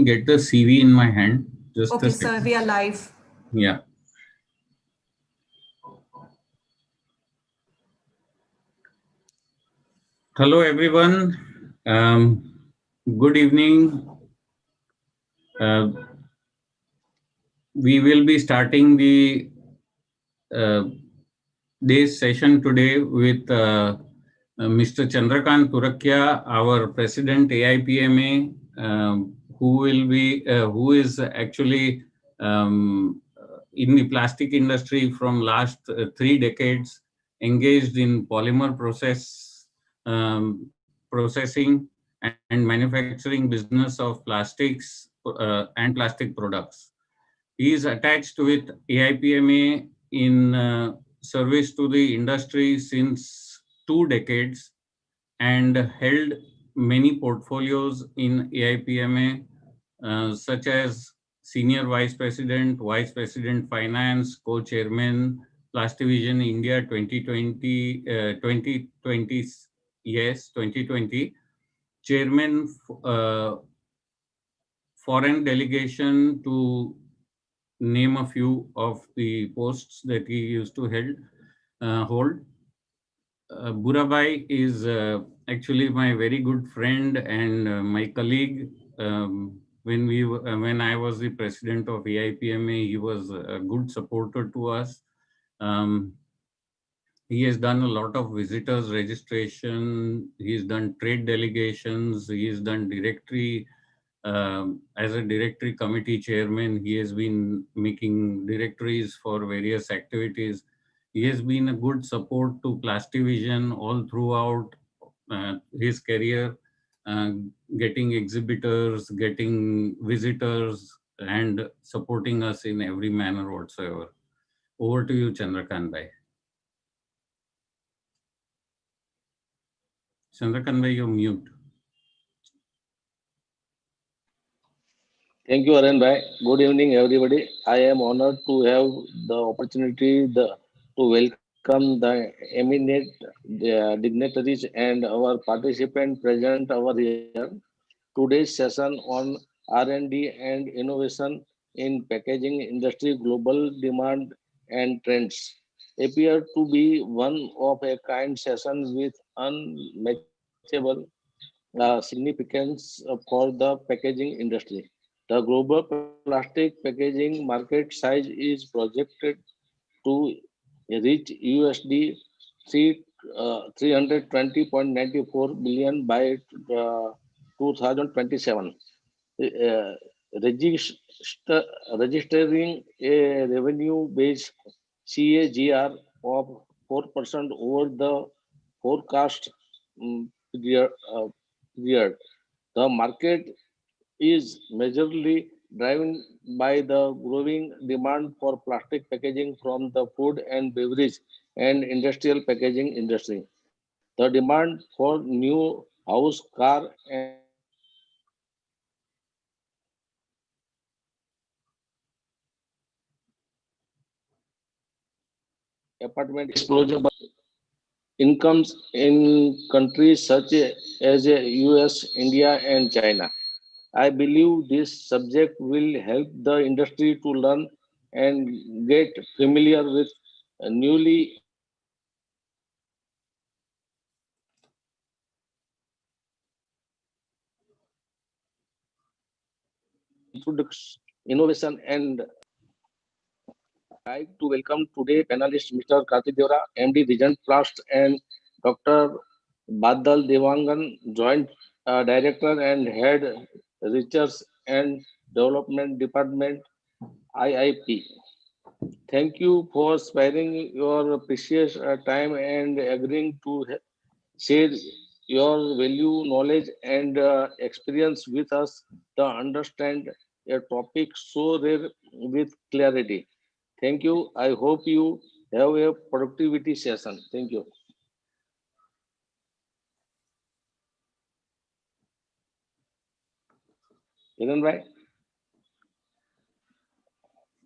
Get the CV in my hand. Just Okay, a sir, second. we are live. Yeah. Hello, everyone. Good evening. Uh, we will be starting the uh, day's session today with Mr. Chandrakant Turakia, our President AIPMA, who is actually in the plastic industry from last 3 decades, engaged in polymer processing and manufacturing business of plastics and plastic products. He is attached with AIPMA in service to the industry since 2 decades and held many portfolios in AIPMA, such as Senior Vice President Finance, Co-Chairman, Plastivision India 2020, yes, 2020, Chairman, Foreign Delegation, to name a few of the posts that he used to hold. Burabai is actually my very good friend and my colleague. When I was the president of AIPMA, he was a good supporter to us. Um, he has done a lot of visitors registration. He's done trade delegations. He's done directory. As a directory committee chairman, he has been making directories for various activities. He has been a good support to Plastivision all throughout his career, uh, getting exhibitors, getting visitors, and supporting us in every manner whatsoever. Over to you, Chandrakant Bhai. Chandrakant Bhai, you're mute. Thank you, Arun Bhai. Good evening, everybody. I am honored to have the opportunity to welcome the eminent dignitaries and our participant present over here. Today's session on R&D and innovation in packaging industry, global demand and trends appear to be one of a kind session with unmatchable significance for the packaging industry. The global plastic packaging market size is projected to reach USD 320.94 billion by 2027, uh, register, registering a revenue based CAGR of 4% over the forecast period. Period. The market is majorly driven by the growing demand for plastic packaging from the food and beverage and industrial packaging industry. The demand for new house, car, and apartment explosion incomes in countries such as US, India, and China. I believe this subject will help the industry to learn and get familiar with newly introductions, innovation, and like to welcome today panelists Mr. Kartik Devra, MD Regent Plast, and Dr. Badal Devangan, Joint Director and Head Research and Development Department, IIP. Thank you for sparing your precious time and agreeing to share your value, knowledge, and experience with us to understand a topic so rare with clarity. Thank you. I hope you have a productivity session. Thank you. Kiran bhai?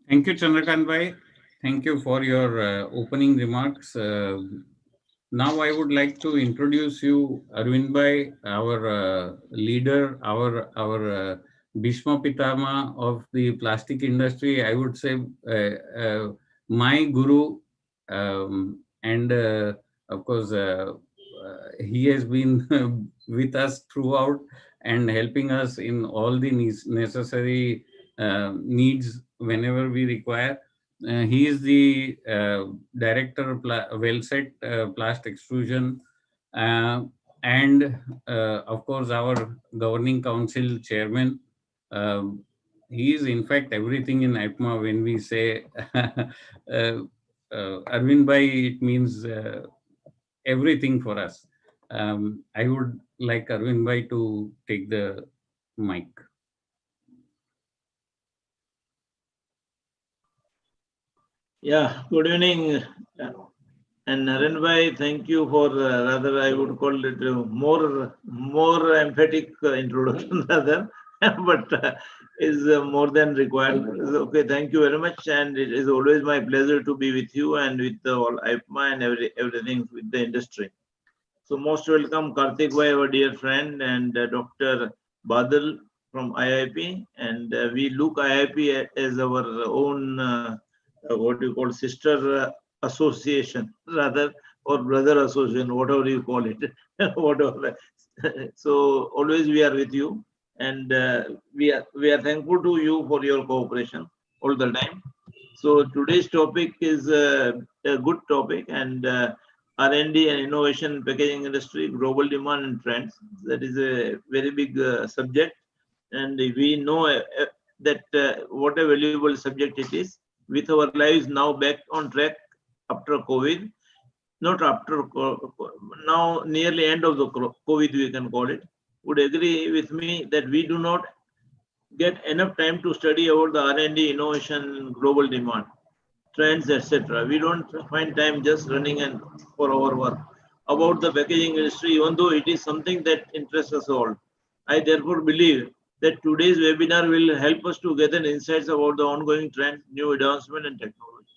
Thank you, Chandrakant Bhai. Thank you for your opening remarks. Now I would like to introduce you, Arvind Bhai, our leader, our Bhishma Pitama of the plastic industry, I would say my guru, and of course, he has been with us throughout and helping us in all the necessary needs whenever we require. He is the director of Wellset Plast Extrusion, uh, and of course our governing council chairman. um, he is in fact everything in IPMA. When we say Arvind Bhai, it means everything for us. I would like Arvind Bhai to take the mic. Yeah, good evening. And Naren Bhai, thank you for rather I would call it more emphatic introduction rather, but is more than required. Okay, thank you very much, and it is always my pleasure to be with you and with all IPMA and everything with the industry. So most welcome Karthik Bhai, our dear friend, and Dr. Badal from IIP, and we look IIP as our own what you call sister association rather, or brother association, whatever you call it, whatever. So always we are with you, and we are thankful to you for your cooperation all the time. So today's topic is a good topic, and R&D and innovation in packaging industry, global demand and trends. That is a very big subject, and we know that what a valuable subject it is. With our lives now back on track after COVID, not after now nearly end of the COVID, we can call it. Would agree with me that we do not get enough time to study about the R&D, innovation, global demand, trends, etc. We don't find time just running and for our work. About the packaging industry, even though it is something that interests us all, I therefore believe that today's webinar will help us to gather insights about the ongoing trends, new advancement and technology.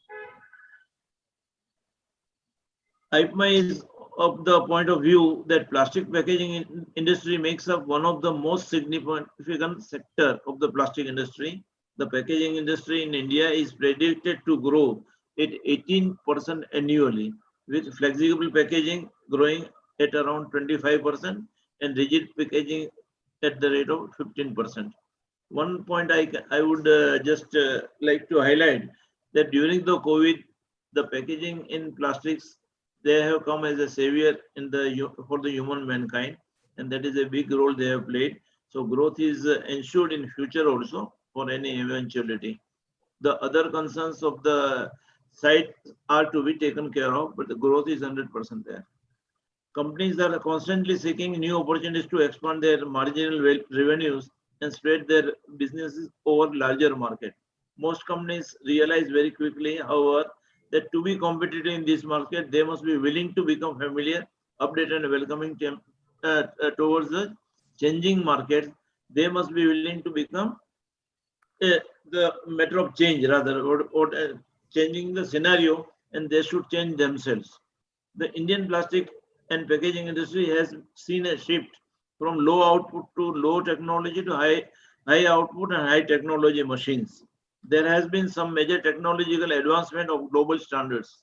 IPMA is of the point of view that plastic packaging industry makes up one of the most significant sector of the plastic industry. The packaging industry in India is predicted to grow at 18% annually, with flexible packaging growing at around 25% and rigid packaging at the rate of 15%. One point I would just like to highlight that during the COVID, the packaging in plastics, they have come as a savior in the for the human mankind, and that is a big role they have played. So growth is ensured in future also for any eventuality. The other concerns of the site are to be taken care of, but the growth is 100% there. Companies are constantly seeking new opportunities to expand their marginal revenues and spread their businesses over larger market. Most companies realize very quickly, however, that to be competitive in this market, they must be willing to become familiar, updated, and welcoming towards the changing market. They must be willing to become the matter of change rather, or changing the scenario, and they should change themselves. The Indian plastic and packaging industry has seen a shift from low output to low technology to high output and high technology machines. There has been some major technological advancement of global standards.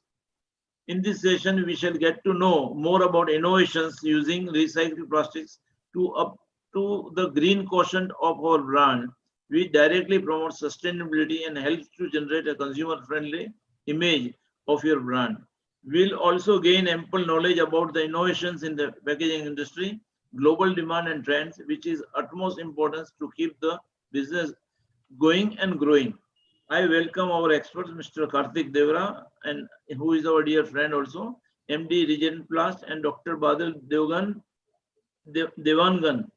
In this session, we shall get to know more about innovations using recycled plastics to up to the green quotient of our brand. We directly promote sustainability and helps to generate a consumer-friendly image of your brand. We'll also gain ample knowledge about the innovations in the packaging industry, global demand and trends, which is utmost importance to keep the business going and growing. I welcome our experts, Mr. Karthik Devra, and who is our dear friend also, MD Regent Plast, and Dr. Badal Devangan,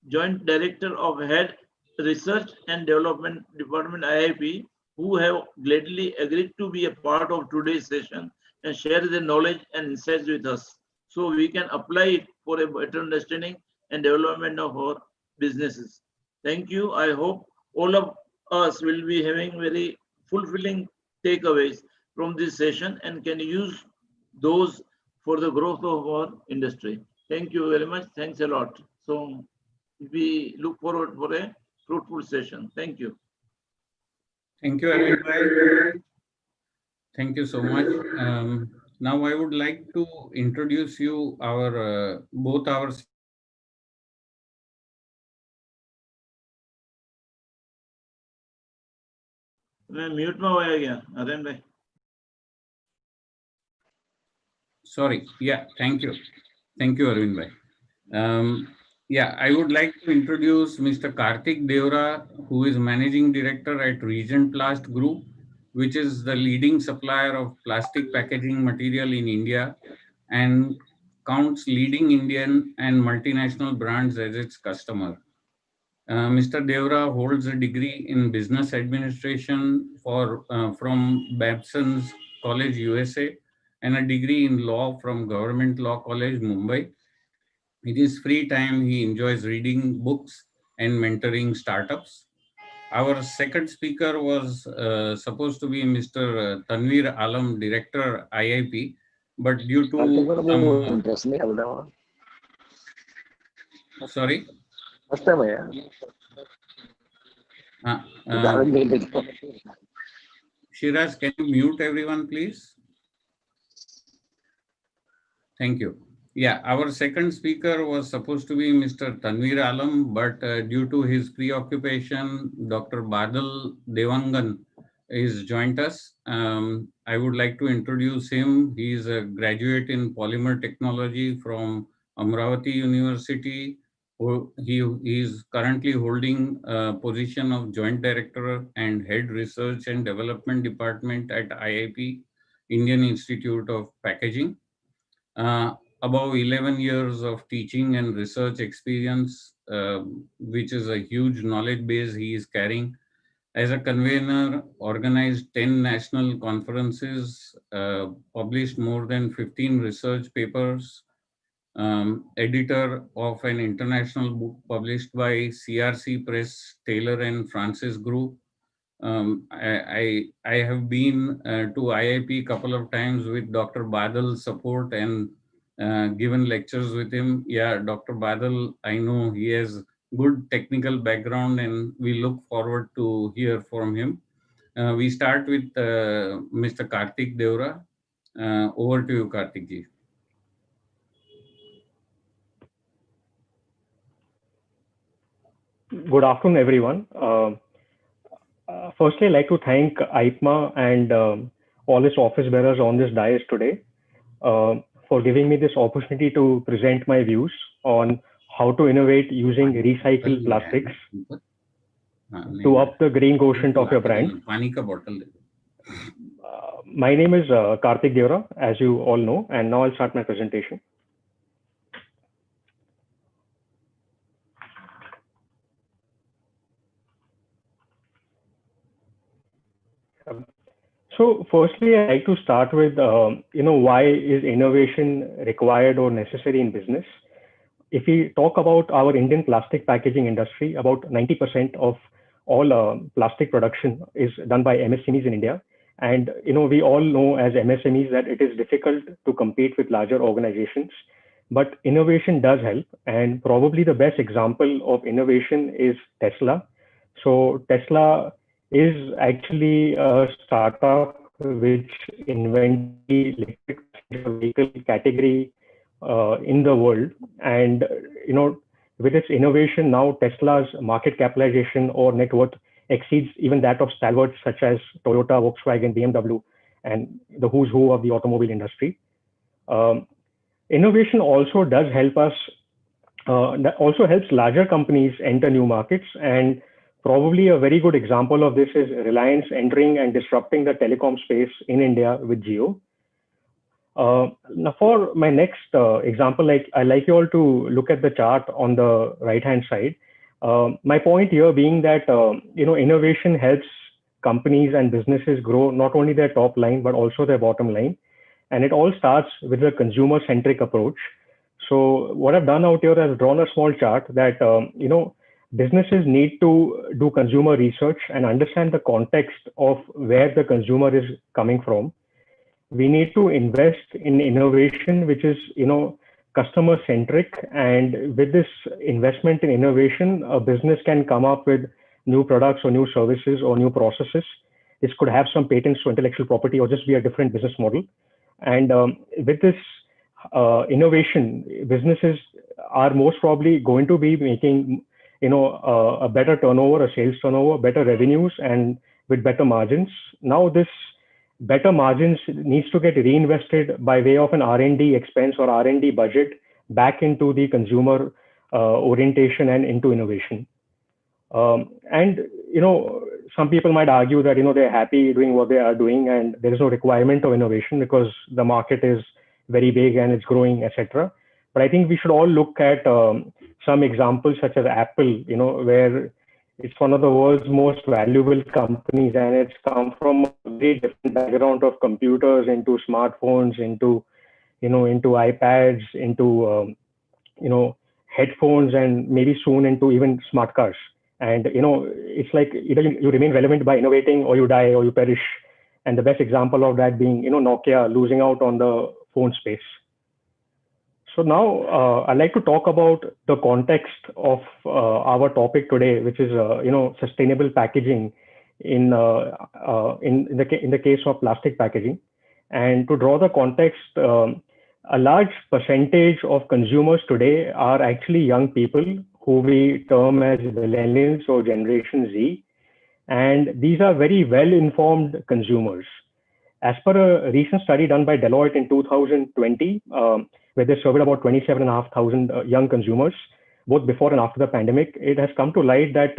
Joint Director of Head Research and Development Department IIP, who have gladly agreed to be a part of today's session and share their knowledge and insights with us so we can apply it for a better understanding and development of our businesses. Thank you. I hope all of us will be having very fulfilling takeaways from this session and can use those for the growth of our industry. Thank you very much. Thanks a lot. So we look forward for a fruitful session. Thank you. Thank you, Arvind bhai. Thank you so much. Now I would like to introduce you our both our मैं mute में हो गया आर्यन भाई. Sorry. Yeah, thank you. Thank you, Arvind bhai. Yeah, I would like to introduce Mr. Karthik Deora, who is Managing Director at Regent Plast Group, which is the leading supplier of plastic packaging material in India and counts leading Indian and multinational brands as its customer. Mr. Deora holds a degree in business administration from Babson's College, USA, and a degree in law from Government Law College, Mumbai. In his free time, he enjoys reading books and mentoring startups. Our second speaker was supposed to be Mr. Tanveer Alam, Director, IIP, but due to sorry. First time, Shiraz, can you mute everyone, please? Thank you. Yeah, our second speaker was supposed to be Mr. Tanveer Alam, but due to his preoccupation, Dr. Badal Devangan is joined us. I would like to introduce him. He is a graduate in polymer technology from Amravati University. He is currently holding a position of Joint Director and Head Research and Development Department at IIP, Indian Institute of Packaging. Above 11 years of teaching and research experience, which is a huge knowledge base he is carrying. As a convener, organized 10 national conferences, published more than 15 research papers, editor of an international book published by CRC Press, Taylor and Francis Group. I have been to IIP a couple of times with Dr. Badal's support and given lectures with him. Yeah, Dr. Badal, I know he has good technical background and we look forward to hear from him. We start with Mr. Karthik Deora. Over to you, Karthik ji. Good afternoon, everyone. Firstly, I'd like to thank IPMA and all its office bearers on this dais today for giving me this opportunity to present my views on how to innovate using recycled plastics to up the green quotient of your brand. My name is Karthik Deora, as you all know, and now I'll start my presentation. So firstly, I'd like to start with, why is innovation required or necessary in business? If we talk about our Indian plastic packaging industry, about 90% of all plastic production is done by MSMEs in India. And, we all know as MSMEs that it is difficult to compete with larger organizations, but innovation does help. And probably the best example of innovation is Tesla. So Tesla is actually a startup which invented the electric vehicle category in the world. And, with its innovation now, Tesla's market capitalization or net worth exceeds even that of stalwarts such as Toyota, Volkswagen, BMW, and the who's who of the automobile industry. Innovation also does help us, that also helps larger companies enter new markets. And probably a very good example of this is Reliance entering and disrupting the telecom space in India with Jio. Now for my next example, I'd like you all to look at the chart on the right-hand side. My point here being that, innovation helps companies and businesses grow not only their top line, but also their bottom line. And it all starts with a consumer-centric approach. So what I've done out here is drawn a small chart that, businesses need to do consumer research and understand the context of where the consumer is coming from. We need to invest in innovation, which is, customer centric, and with this investment in innovation, a business can come up with new products or new services or new processes. This could have some patents to intellectual property or just be a different business model. And with this innovation, businesses are most probably going to be making, a better turnover, a sales turnover, better revenues, and with better margins. Now, this better margins needs to get reinvested by way of an R&D expense or R&D budget back into the consumer orientation and into innovation. And some people might argue that they're happy doing what they are doing and there is no requirement of innovation because the market is very big and it's growing, etc. But I think we should all look at some examples such as Apple, where it's one of the world's most valuable companies, and it's come from a very different background of computers into smartphones, into iPads, into headphones, and maybe soon into even smart cars. And it's like either you remain relevant by innovating, or you die, or you perish. And the best example of that being Nokia losing out on the phone space. So now I'd like to talk about the context of our topic today, which is sustainable packaging in the case of plastic packaging. And to draw the context, a large percentage of consumers today are actually young people who we term as millennials or Generation Z. And these are very well-informed consumers. As per a recent study done by Deloitte in 2020, where they surveyed about 27,500 young consumers, both before and after the pandemic, it has come to light that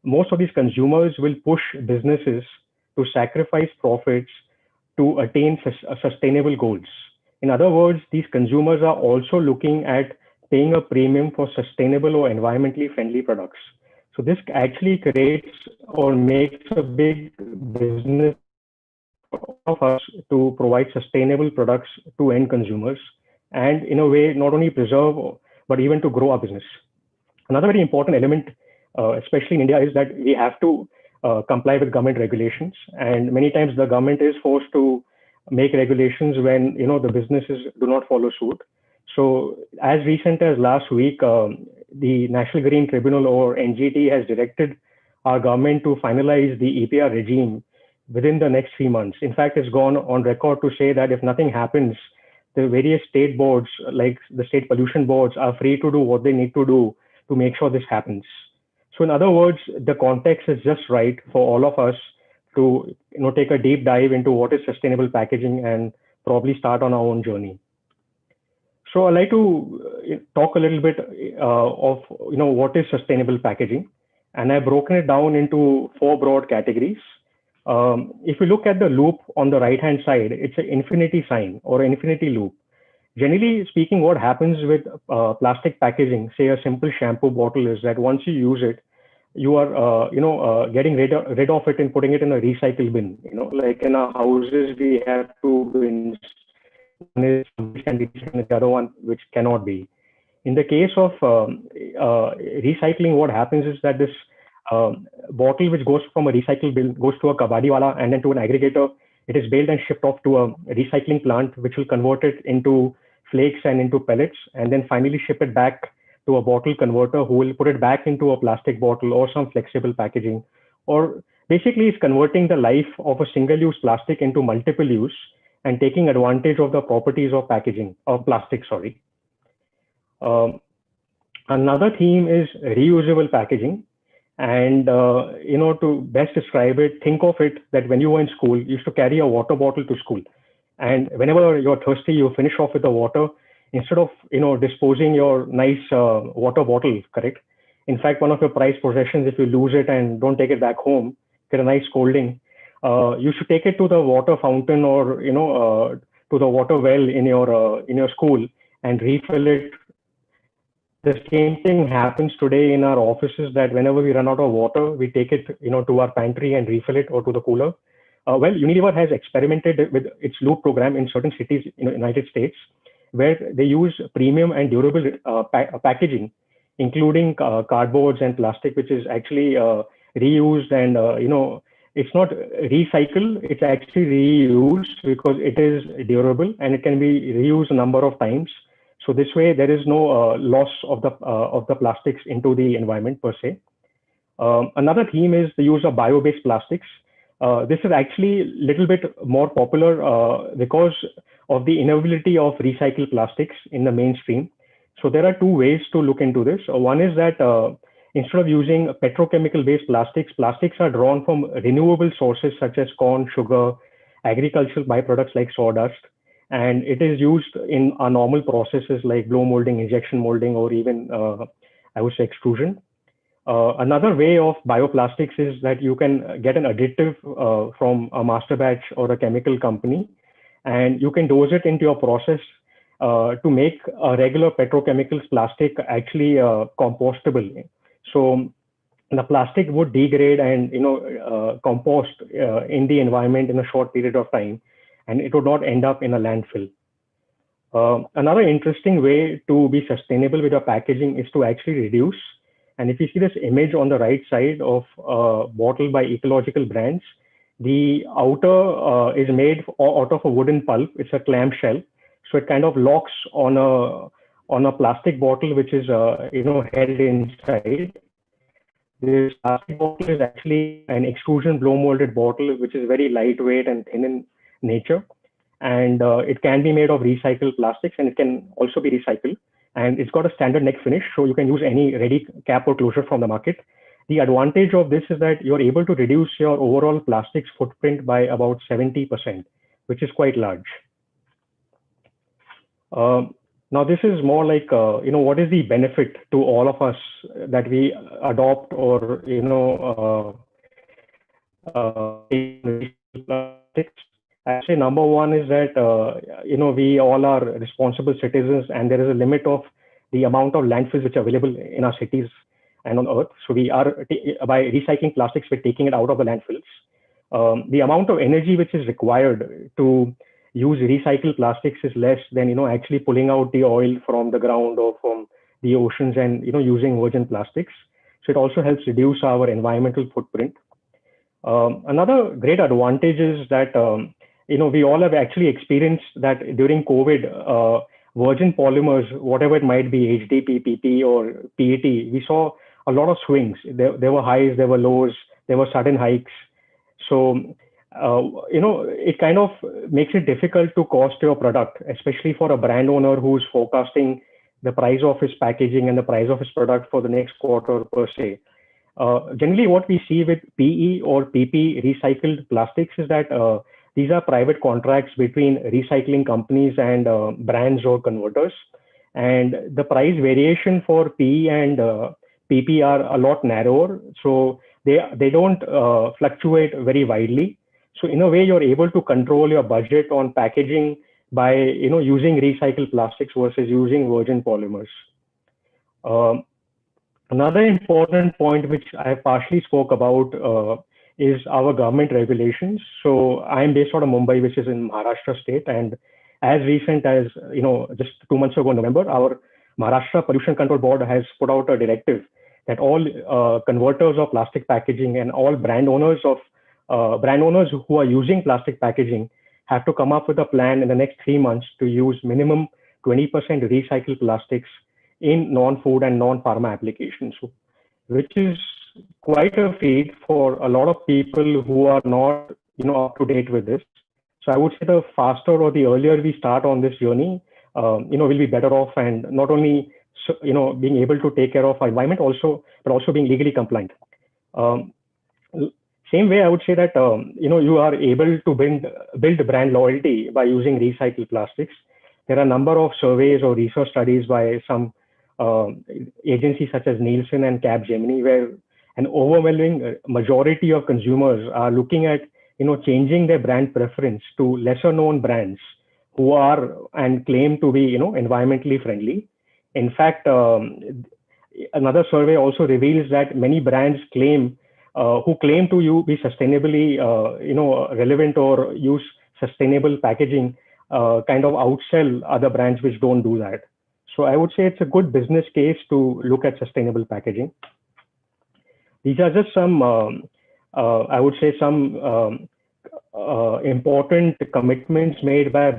most of these consumers will push businesses to sacrifice profits to attain sustainable goals. In other words, these consumers are also looking at paying a premium for sustainable or environmentally friendly products. So this actually creates or makes a big business of us to provide sustainable products to end consumers, and in a way, not only preserve, but even to grow our business. Another very important element, especially in India, is that we have to comply with government regulations. And many times the government is forced to make regulations when the businesses do not follow suit. So as recent as last week, the National Green Tribunal, or NGT, has directed our government to finalize the EPR regime within the next 3 months. In fact, it's gone on record to say that if nothing happens, the various state boards, like the state pollution boards, are free to do what they need to do to make sure this happens. So in other words, the context is just right for all of us to take a deep dive into what is sustainable packaging and probably start on our own journey. So I'd like to talk a little bit of what is sustainable packaging, and I've broken it down into 4 broad categories. If you look at the loop on the right hand side, it's an infinity sign or an infinity loop. Generally speaking, what happens with plastic packaging, say a simple shampoo bottle, is that once you use it, you are getting rid of it and putting it in a recycle bin. Like in our houses, we have 2 bins. One is which can be recycled, the other one which cannot be. In the case of recycling, what happens is that this bottle which goes from a recycle bin goes to a kabadiwala and then to an aggregator. It is baled and shipped off to a recycling plant, which will convert it into flakes and into pellets, and then finally ship it back to a bottle converter, who will put it back into a plastic bottle or some flexible packaging, or basically is converting the life of a single-use plastic into multiple use and taking advantage of the properties of packaging, of plastic, sorry. Another theme is reusable packaging. And, to best describe it, think of it that when you were in school, you used to carry a water bottle to school. And whenever you're thirsty, you finish off with the water instead of, disposing your nice water bottle, correct? In fact, one of your prized possessions, if you lose it and don't take it back home, get a nice scolding, you should take it to the water fountain or, to the water well in your school and refill it. The same thing happens today in our offices, that whenever we run out of water, we take it, to our pantry and refill it, or to the cooler. Well, Unilever has experimented with its loop program in certain cities in the United States, where they use premium and durable packaging, including cardboards and plastic, which is actually reused and, it's not recycled, it's actually reused because it is durable and it can be reused a number of times. So this way, there is no loss of the plastics into the environment per se. Another theme is the use of bio-based plastics. This is actually a little bit more popular because of the inability of recycled plastics in the mainstream. So there are two ways to look into this. One is that instead of using petrochemical-based plastics, plastics are drawn from renewable sources such as corn, sugar, agricultural byproducts like sawdust, and it is used in our normal processes like blow molding, injection molding, or even, I would say, extrusion. Another way of bioplastics is that you can get an additive from a master batch or a chemical company, and you can dose it into your process to make a regular petrochemicals plastic actually compostable. So the plastic would degrade and compost in the environment in a short period of time, and it would not end up in a landfill. Another interesting way to be sustainable with your packaging is to actually reduce. And if you see this image on the right side of a bottle by Ecological Brands, the outer is made out of a wooden pulp. It's a clamshell, so it kind of locks on a plastic bottle which is held inside. This plastic bottle is actually an extrusion blow molded bottle which is very lightweight and thin in nature, and it can be made of recycled plastics, and it can also be recycled. And it's got a standard neck finish, so you can use any ready cap or closure from the market. The advantage of this is that you're able to reduce your overall plastics footprint by about 70%, which is quite large. Now, this is more like, what is the benefit to all of us that we adopt or, plastics? I'd say number one is that, we all are responsible citizens, and there is a limit of the amount of landfills which are available in our cities and on Earth. So we are, by recycling plastics, we're taking it out of the landfills. The amount of energy which is required to use recycled plastics is less than, actually pulling out the oil from the ground or from the oceans and, using virgin plastics. So it also helps reduce our environmental footprint. Another great advantage is that, we all have actually experienced that during COVID, virgin polymers, whatever it might be, HDPE, PP, or PET, we saw a lot of swings. There were highs, there were lows, there were sudden hikes. So, it kind of makes it difficult to cost your product, especially for a brand owner who's forecasting the price of his packaging and the price of his product for the next quarter per se. Generally, what we see with PE or PP recycled plastics is that these are private contracts between recycling companies and brands or converters. And the price variation for PE and PP are a lot narrower. So they don't fluctuate very widely. So in a way, you're able to control your budget on packaging by using recycled plastics versus using virgin polymers. Another important point which I partially spoke about is our government regulations. So I'm based out of Mumbai, which is in Maharashtra state, and as recent as just 2 months ago in November, our Maharashtra Pollution Control Board has put out a directive that all converters of plastic packaging and all brand owners who are using plastic packaging have to come up with a plan in the next 3 months to use minimum 20% recycled plastics in non-food and non-pharma applications, which is quite a feat for a lot of people who are not up to date with this. So I would say the faster or the earlier we start on this journey, we'll be better off, and not only being able to take care of our environment but also being legally compliant. Same way, I would say that you are able to build brand loyalty by using recycled plastics. There are a number of surveys or research studies by some agencies such as Nielsen and Capgemini, where an overwhelming majority of consumers are looking at changing their brand preference to lesser known brands who are and claim to be environmentally friendly. In fact, another survey also reveals that many brands who claim to be sustainably relevant or use sustainable packaging kind of outsell other brands which don't do that. So I would say it's a good business case to look at sustainable packaging. These are just some, I would say, some important commitments made by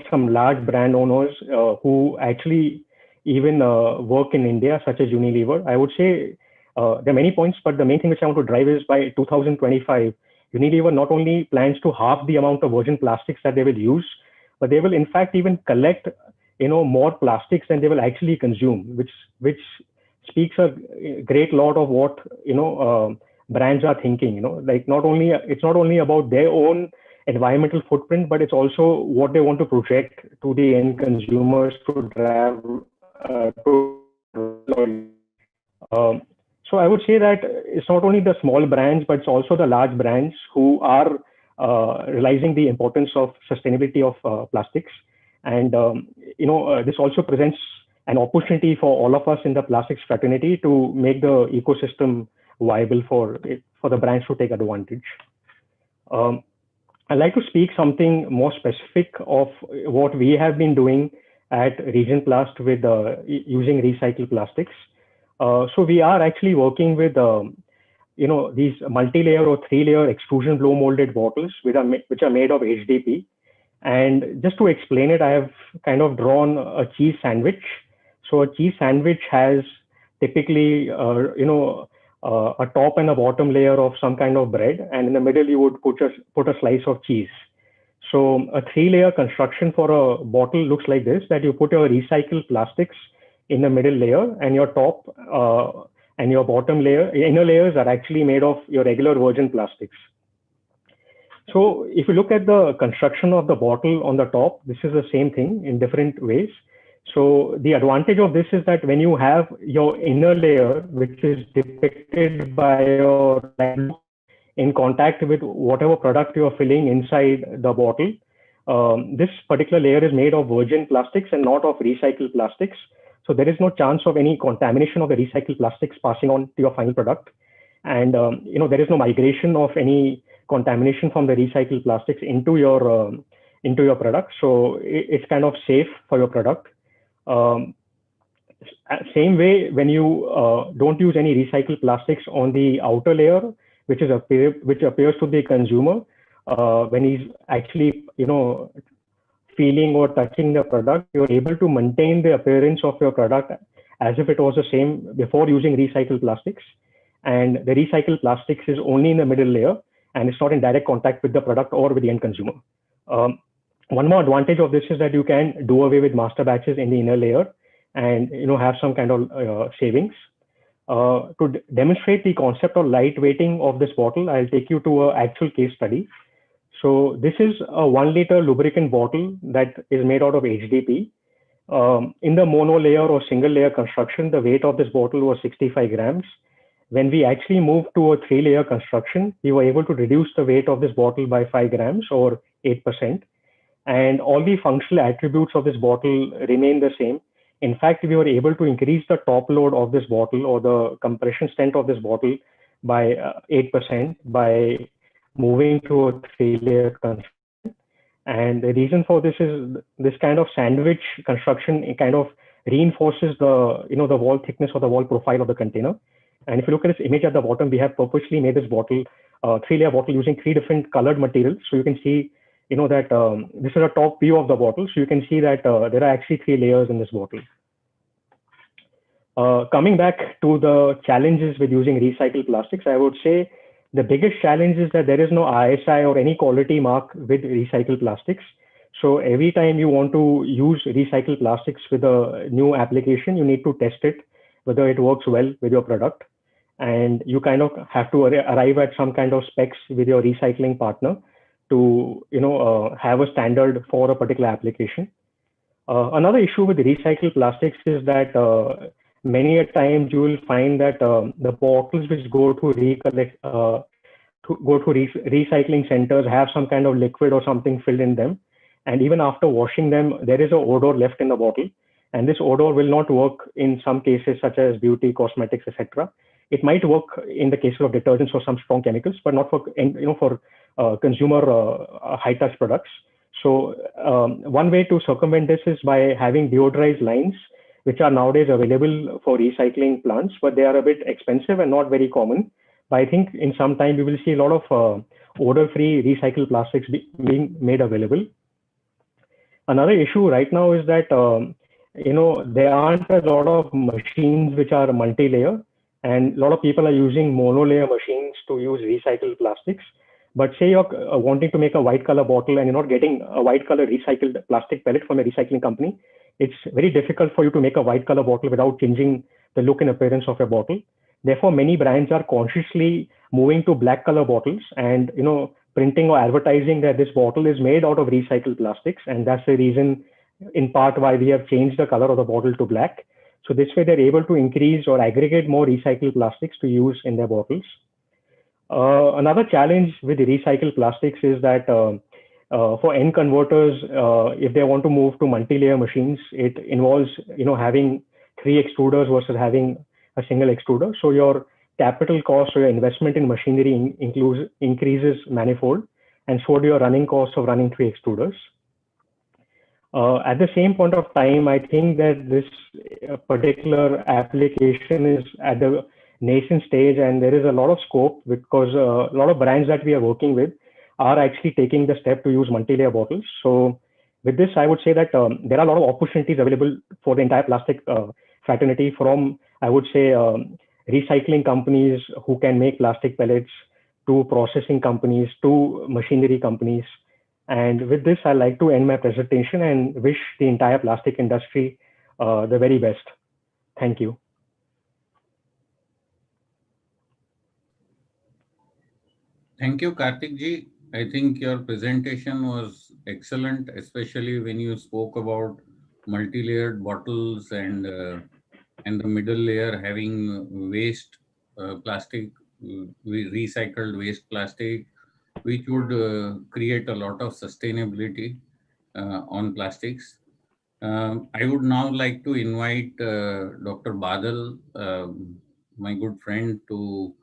some large brand owners who actually even work in India, such as Unilever. I would say there are many points, but the main thing which I want to drive is by 2025, Unilever not only plans to halve the amount of virgin plastics that they will use, but they will in fact even collect more plastics than they will actually consume, which speaks a great lot of what brands are thinking. Like it's not only about their own environmental footprint, but it's also what they want to project to the end consumers to drive. So I would say that it's not only the small brands, but it's also the large brands who are realizing the importance of sustainability of plastics. And this also presents an opportunity for all of us in the plastics fraternity to make the ecosystem viable for the brands to take advantage. I'd like to speak something more specific of what we have been doing at Regionplast with using recycled plastics. So we are actually working with these multi-layer or 3-layer extrusion blow molded bottles which are made of HDP. And just to explain it, I have kind of drawn a cheese sandwich. So a cheese sandwich has typically a top and a bottom layer of some kind of bread, and in the middle you would put a slice of cheese. So a 3-layer construction for a bottle looks like this: that you put your recycled plastics in the middle layer, and your top and your bottom layer, inner layers, are actually made of your regular virgin plastics. So if you look at the construction of the bottle on the top, this is the same thing in different ways. So the advantage of this is that when you have your inner layer, which is depicted by your in contact with whatever product you are filling inside the bottle, this particular layer is made of virgin plastics and not of recycled plastics. So there is no chance of any contamination of the recycled plastics passing on to your final product. And there is no migration of any contamination from the recycled plastics into your product. So it's kind of safe for your product. Same way, when you don't use any recycled plastics on the outer layer, which appears to the consumer when he's actually feeling or touching the product, you're able to maintain the appearance of your product as if it was the same before using recycled plastics. And the recycled plastics is only in the middle layer, and it's not in direct contact with the product or with the end consumer. One more advantage of this is that you can do away with master batches in the inner layer and have some kind of savings. To demonstrate the concept of lightweighting of this bottle, I'll take you to an actual case study. So this is a 1-liter lubricant bottle that is made out of HDP. In the mono layer or single layer construction, the weight of this bottle was 65 grams. When we actually moved to a 3-layer construction, we were able to reduce the weight of this bottle by 5 grams or 8%. And all the functional attributes of this bottle remain the same. In fact, we were able to increase the top load of this bottle or the compression strength of this bottle by 8% by moving to a 3-layer construction. And the reason for this is this kind of sandwich construction, it kind of reinforces the the wall thickness or the wall profile of the container. And if you look at this image at the bottom, we have purposely made this bottle 3-layer bottle using 3 different colored materials. So you can see that this is a top view of the bottle. So you can see that there are actually 3 layers in this bottle. Coming back to the challenges with using recycled plastics, I would say the biggest challenge is that there is no ISI or any quality mark with recycled plastics. So every time you want to use recycled plastics with a new application, you need to test it, whether it works well with your product. And you kind of have to arrive at some kind of specs with your recycling partner to have a standard for a particular application. Another issue with recycled plastics is that many a times you will find that the bottles which go to recycling centers have some kind of liquid or something filled in them, and even after washing them, there is an odor left in the bottle, and this odor will not work in some cases such as beauty, cosmetics, etc. It might work in the case of detergents or some strong chemicals, but not for consumer high touch products. So one way to circumvent this is by having deodorized lines, which are nowadays available for recycling plants, but they are a bit expensive and not very common. But I think in some time we will see a lot of odor-free recycled plastics being made available. Another issue right now is that there aren't a lot of machines which are multi-layer, and a lot of people are using mono-layer machines to use recycled plastics. But say you're wanting to make a white color bottle and you're not getting a white color recycled plastic pellet from a recycling company, it's very difficult for you to make a white color bottle without changing the look and appearance of your bottle. Therefore, many brands are consciously moving to black color bottles and printing or advertising that this bottle is made out of recycled plastics, and that's the reason in part why we have changed the color of the bottle to black. So this way they're able to increase or aggregate more recycled plastics to use in their bottles. Another challenge with the recycled plastics is that for end converters, if they want to move to multi-layer machines, it involves having 3 extruders versus having a single extruder. So your capital cost or your investment in machinery increases manifold, and so do your running costs of running 3 extruders. At the same point of time, I think that this particular application is at the nascent stage, and there is a lot of scope because a lot of brands that we are working with are actually taking the step to use multi-layer bottles. So with this, I would say that there are a lot of opportunities available for the entire plastic fraternity, from, I would say, recycling companies who can make plastic pellets, to processing companies, to machinery companies. And with this, I'd like to end my presentation and wish the entire plastic industry the very best. Thank you. Thank you, Karthik ji. I think your presentation was excellent, especially when you spoke about multi-layered bottles and the middle layer having waste plastic, recycled waste plastic, which would create a lot of sustainability on plastics. I would now like to invite Dr. Badal, my good friend, to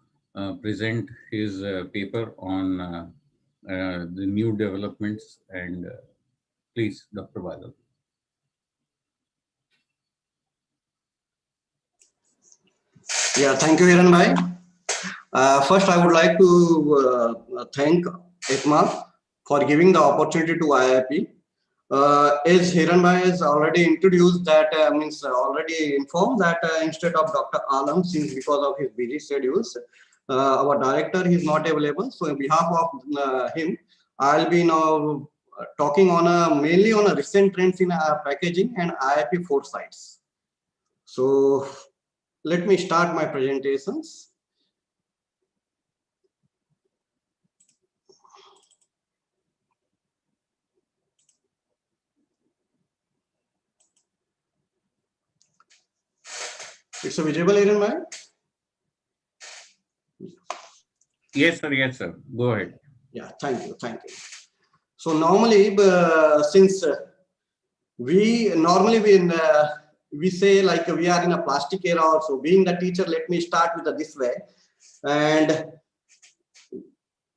present his paper on the new developments. And please, Dr. Badal. Yeah, thank you, Hiran bhai. First, I would like to thank ICMA for giving the opportunity to IIP. As Hiran bhai has already introduced, that already informed that instead of Dr. Alam, since because of his busy schedules, our director is not available. So on behalf of him, I'll be now talking on mainly on a recent trends in packaging and IIP foresights. So let me start my presentations. It's visible, Hiran bhai? Yes, sir. Yes, sir. Go ahead. Yeah, thank you. Thank you. So normally, since we say like we are in a plastic era also, being the teacher, let me start with this way. And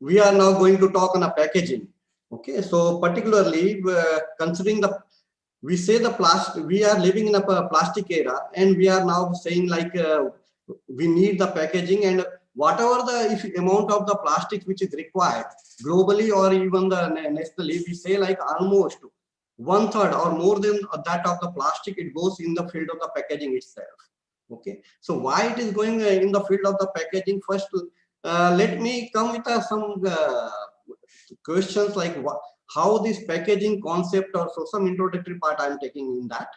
we are now going to talk on a packaging. Okay, so particularly considering we say the plastic, we are living in a plastic era, and we are now saying like we need the packaging, and whatever the amount of the plastic which is required globally or even the nationally, we say like almost 1/3 or more than that of the plastic, it goes in the field of the packaging itself. Okay, so why it is going in the field of the packaging? First, let me come with some questions like how this packaging concept, or so some introductory part I'm taking in that,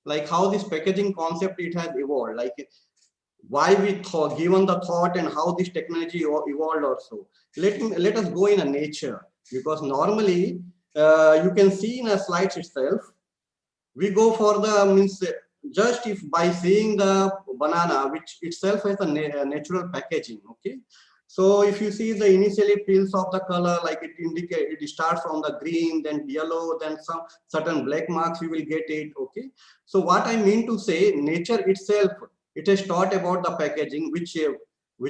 like how this packaging concept it has evolved, like why we thought, given the thought, and how this technology evolved also. Let us go in a nature, because normally you can see in a slides itself, we go for the just if by seeing the banana, which itself has a natural packaging. Okay, so if you see the initially peels of the color, like it starts from the green, then yellow, then some certain black marks you will get it. Okay, so what I mean to say, nature itself, it has taught about the packaging, which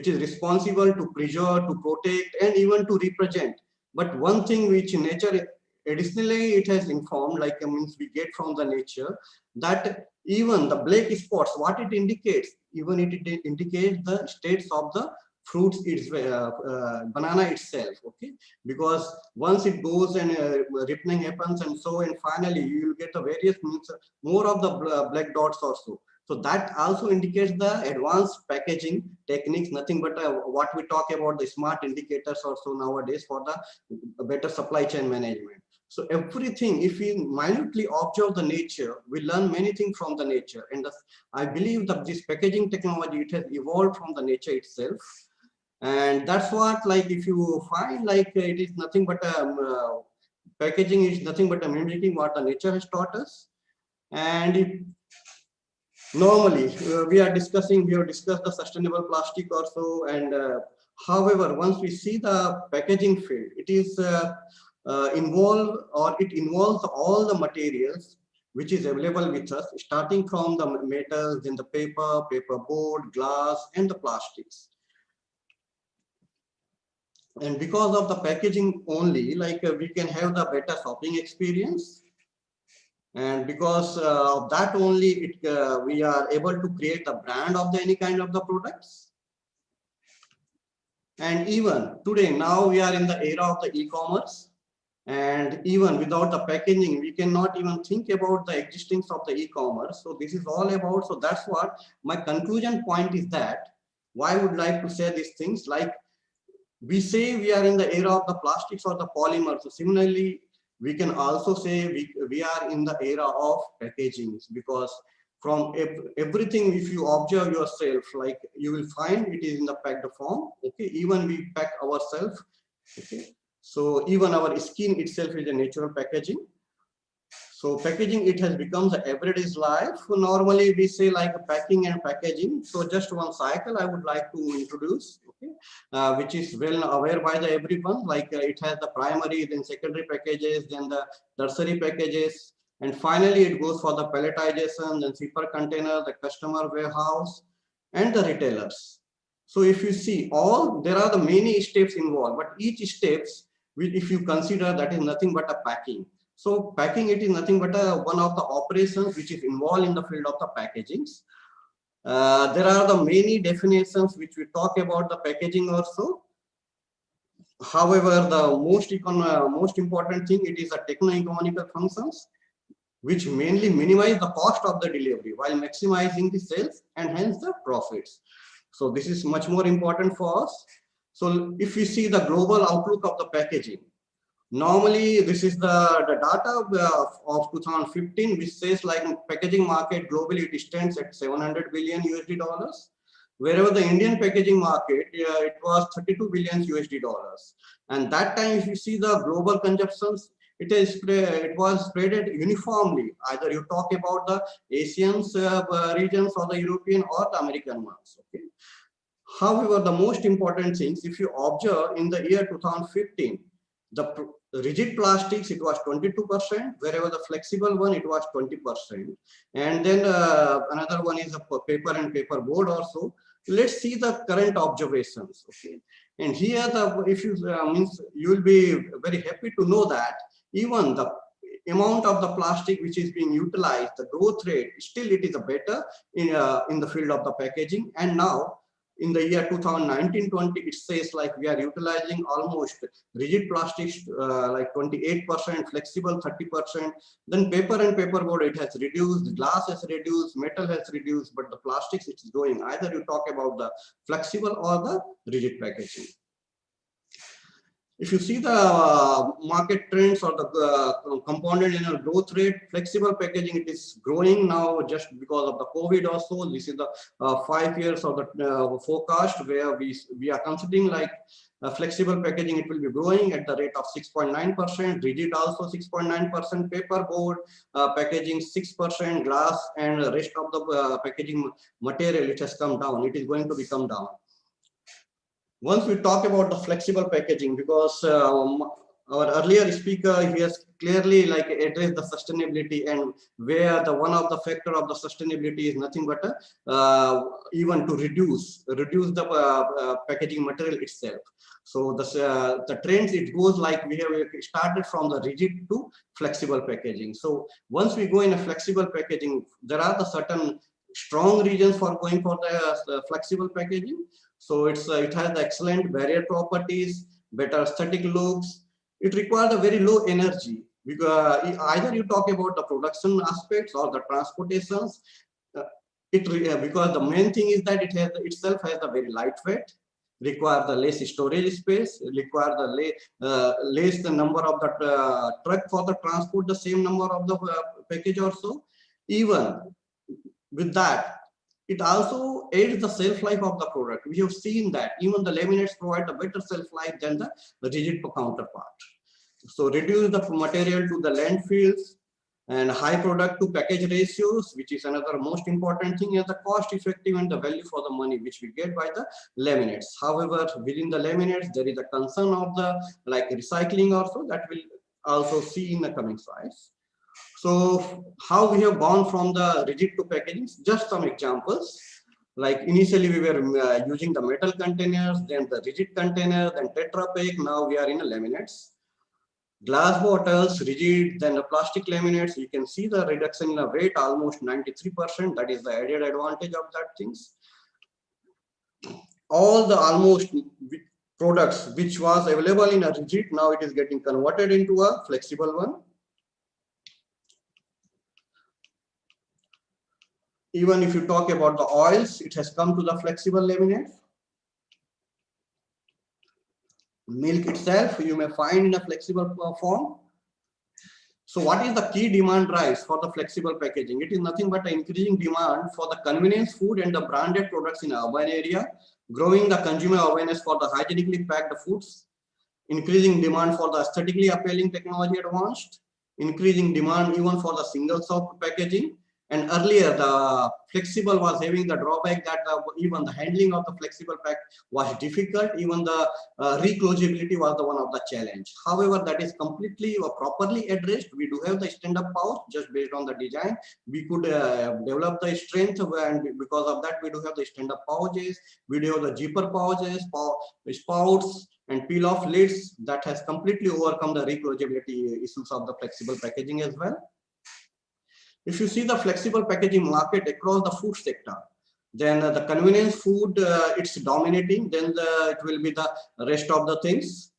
is responsible to preserve, to protect, and even to represent. But one thing which nature additionally it has informed, like we get from the nature, that even the black spots, what it indicates, even it indicates the states of the fruits, banana itself, okay? Because once it goes and ripening happens and so, and finally you will get the various more of the black dots or so. So that also indicates the advanced packaging techniques, nothing but what we talk about the smart indicators also nowadays for the better supply chain management. So everything, if we minutely observe the nature, we learn many things from the nature. And I believe that this packaging technology, it has evolved from the nature itself. And that's what, like, if you find like it is nothing but packaging is nothing but mimicking what the nature has taught us. And normally we have discussed the sustainable plastic also. And however, once we see the packaging field, it is it involves all the materials which is available with us, starting from the metals, then the paper board, glass, and the plastics. And because of the packaging only, like we can have the better shopping experience. And because of that only, we are able to create a brand of any kind of the products. And even today, now we are in the era of the e-commerce. And even without the packaging, we cannot even think about the existence of the e-commerce. So this is all about, so that's what my conclusion point is, that why I would like to say these things, like we say we are in the era of the plastics or the polymers. So similarly, we can also say we are in the era of packaging, because from everything, if you observe yourself, like you will find it is in the packed form, okay? Even we pack ourselves, okay? So even our skin itself is a natural packaging. So packaging, it has become the everyday life. So normally we say like packing and packaging. So just one cycle I would like to introduce, okay, which is well aware by the everyone. Like it has the primary, then secondary packages, then the tertiary packages, and finally it goes for the palletization, then zipper container, the customer warehouse, and the retailers. So if you see all, there are the many steps involved, but each steps, if you consider, that is nothing but a packing. So packing, it is nothing but one of the operations which is involved in the field of the packagings. There are the many definitions which we talk about the packaging also. However, the most important thing, it is a techno-economical functions which mainly minimize the cost of the delivery while maximizing the sales and hence the profits. So this is much more important for us. So if we see the global outlook of the packaging, normally this is the data of 2015, which says like packaging market globally, it stands at $700 billion USD, wherever the Indian packaging market, it was $32 billion USD. And that time, if you see the global consumptions, it was spread uniformly. Either you talk about the Asian regions or the European or the American ones. Okay. However, the most important things, if you observe in the year 2015, the rigid plastics, it was 22%, wherever the flexible one, it was 20%. And then another one is a paper and paper board also. Let's see the current observations. Okay. And here, if you means, you will be very happy to know that even the amount of the plastic which is being utilized, the growth rate, still it is a better in the field of the packaging. And now in the year 2019-20, it says like we are utilizing almost rigid plastics like 28%, flexible 30%. Then paper and paperboard, it has reduced, glass has reduced, metal has reduced, but the plastics, it's growing. Either you talk about the flexible or the rigid packaging. If you see the market trends or the compounded annual growth rate, flexible packaging, it is growing now just because of the COVID also. This is the 5 years of the forecast where we are considering like flexible packaging, it will be growing at the rate of 6.9%, rigid also 6.9%, paper board packaging 6%, glass, and the rest of the packaging material, it has come down. It is going to become down. Once we talk about the flexible packaging, because our earlier speaker, he has clearly like addressed the sustainability, and where the one of the factor of the sustainability is nothing but even to reduce the packaging material itself. So the trends, it goes like we have started from the rigid to flexible packaging. So once we go in a flexible packaging, there are the certain strong regions for going for the flexible packaging. So it has excellent barrier properties, better aesthetic looks. It requires a very low energy, because either you talk about the production aspects or the transportations. Because the main thing is that it has itself has a very lightweight, require the less storage space, require the less the number of the truck for the transport, the same number of the package or so. Even with that, it also aids the shelf life of the product. We have seen that even the laminates provide a better shelf life than the rigid counterpart. So reduce the material to the landfills, and high product to package ratios, which is another most important thing, is the cost effective and the value for the money which we get by the laminates. However, within the laminates, there is a concern of the like recycling also, that will also see in the coming slides. So how we have gone from the rigid to packaging, just some examples. Like initially we were using the metal containers, then the rigid container, then Tetra Pak. Now we are in the laminates. Glass bottles, rigid, then the plastic laminates. You can see the reduction in the weight, almost 93%. That is the added advantage of that things. All the almost products which was available in a rigid, now it is getting converted into a flexible one. Even if you talk about the oils, it has come to the flexible laminates. Milk itself, you may find in a flexible form. So what is the key demand drives for the flexible packaging? It is nothing but an increasing demand for the convenience food and the branded products in urban area, growing the consumer awareness for the hygienically packed foods, increasing demand for the aesthetically appealing technology advanced, increasing demand even for the single serve packaging. And earlier, the flexible was having the drawback that even the handling of the flexible pack was difficult. Even the reclosability was the one of the challenge. However, that is completely or properly addressed. We do have the stand-up pouch just based on the design. We could develop the strength, and because of that, we do have the stand-up pouches. We do have the zipper pouches, spouts, and peel-off lids that has completely overcome the reclosability issues of the flexible packaging as well. If you see the flexible packaging market across the food sector, then the convenience food, it's dominating, then it will be the rest of the things.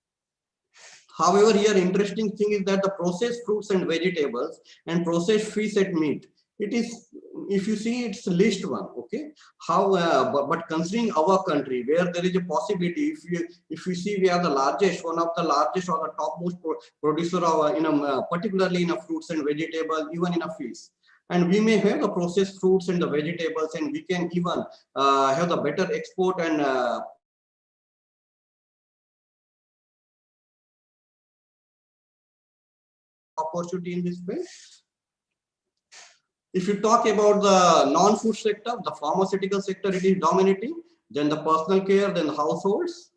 However, here interesting thing is that the processed fruits and vegetables and processed fish and meat, it is, if you see, it's list one, okay? How, but considering our country, where there is a possibility, if you see, we are the largest, one of the largest or the topmost producer of, particularly in a fruits and vegetables, even in a fish. And we may have the processed fruits and the vegetables, and we can even have the better export and opportunity in this space. If you talk about the non-food sector, the pharmaceutical sector, it is dominating, then the personal care, then the households.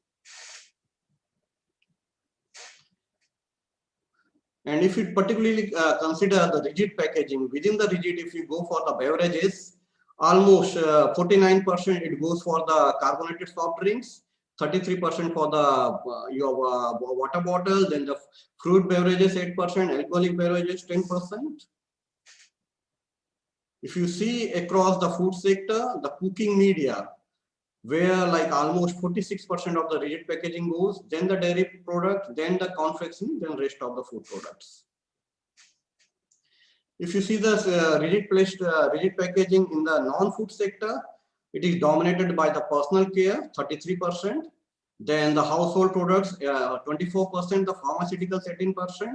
And if you particularly consider the rigid packaging, within the rigid, if you go for the beverages, almost 49% it goes for the carbonated soft drinks, 33% for the your water bottle, then the fruit beverages 8%, alcoholic beverages 10%. If you see across the food sector, the cooking media, where like almost 46% of the rigid packaging goes, then the dairy products, then the confectionery, then rest of the food products. If you see the rigid packaging in the non-food sector, it is dominated by the personal care, 33%, then the household products, 24%, the pharmaceuticals, 18%.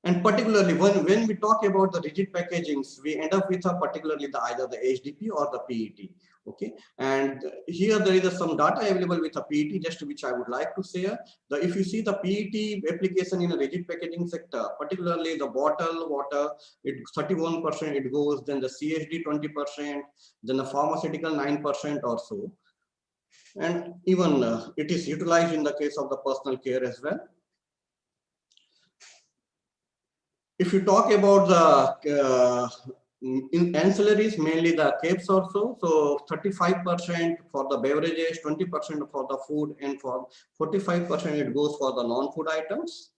And particularly when we talk about the rigid packagings, we end up with particularly either the HDP or the PET. Okay, and here there is some data available with a PET, just which I would like to share. If you see the PET application in a rigid packaging sector, particularly the bottle water, it 31% it goes, then the CHD 20%, then the pharmaceutical 9% or so, and even it is utilized in the case of the personal care as well. If you talk about the in ancillaries, mainly the capes also, so 35% for the beverages, 20% for the food, and for 45% it goes for the non-food items.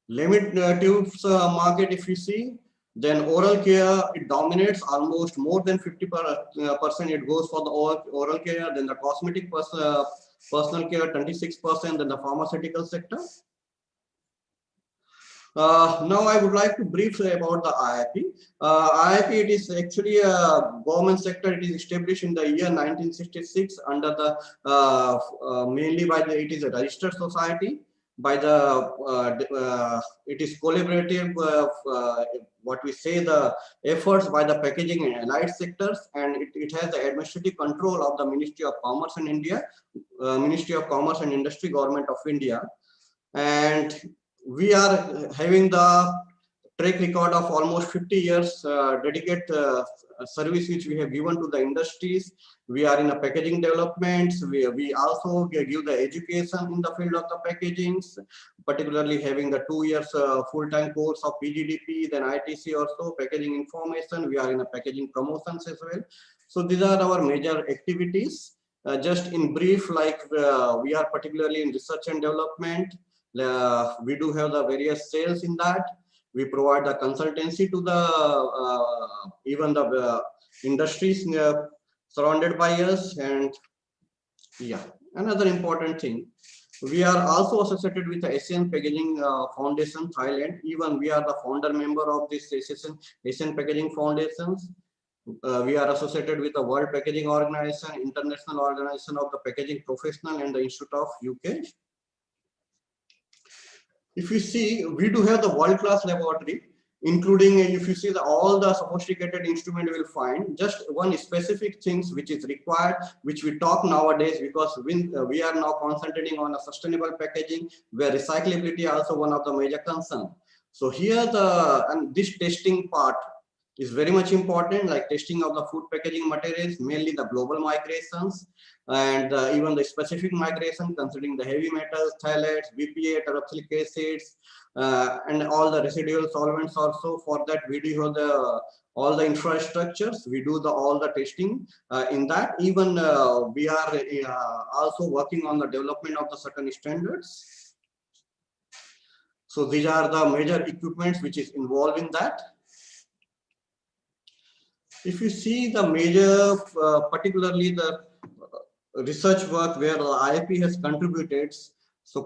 Limit tubes market, if you see, Then oral care, it dominates almost more than 50%. It goes for the oral care. Then the cosmetic personal care, 26%. Then the pharmaceutical sector. Now I would like to brief about the IIP. IIP, it is actually a government sector. It is established in the year 1966 under the mainly by the, it is a registered society by the it is collaborative what we say the efforts by the packaging and allied sectors, and it has the administrative control of the Ministry of Commerce in India, Ministry of Commerce and Industry, Government of India. And we are having the track record of almost 50 years dedicated service which we have given to the industries. We are in a packaging development. We also give the education in the field of the packagings, particularly having the 2 years full-time course of PGDP, then ITC also, packaging information. We are in a packaging promotions as well. So these are our major activities. Just in brief, like we are particularly in research and development. We do have the various sales in that. We provide the consultancy to the even the industries surrounded by us. And yeah, another important thing, we are also associated with the Asian Packaging Foundation, Thailand. Even we are the founder member of this Asian Packaging Foundations. We are associated with the World Packaging Organization, International Organization of the Packaging Professional, and the Institute of UK. If you see, we do have the world-class laboratory, including if you see all the sophisticated instrument you will find. Just one specific things which is required, which we talk nowadays, because we are now concentrating on a sustainable packaging, where recyclability also one of the major concern. So here and this testing part is very much important, like testing of the food packaging materials, mainly the global migrations, and even the specific migration, considering the heavy metals, phthalates, BPA, terephthalic acids, and all the residual solvents also. For that, we do have all the infrastructures. We do all the testing in that. Even we are also working on the development of the certain standards. So these are the major equipments which is involved in that. If you see the major, particularly the research work where the IIP has contributed, so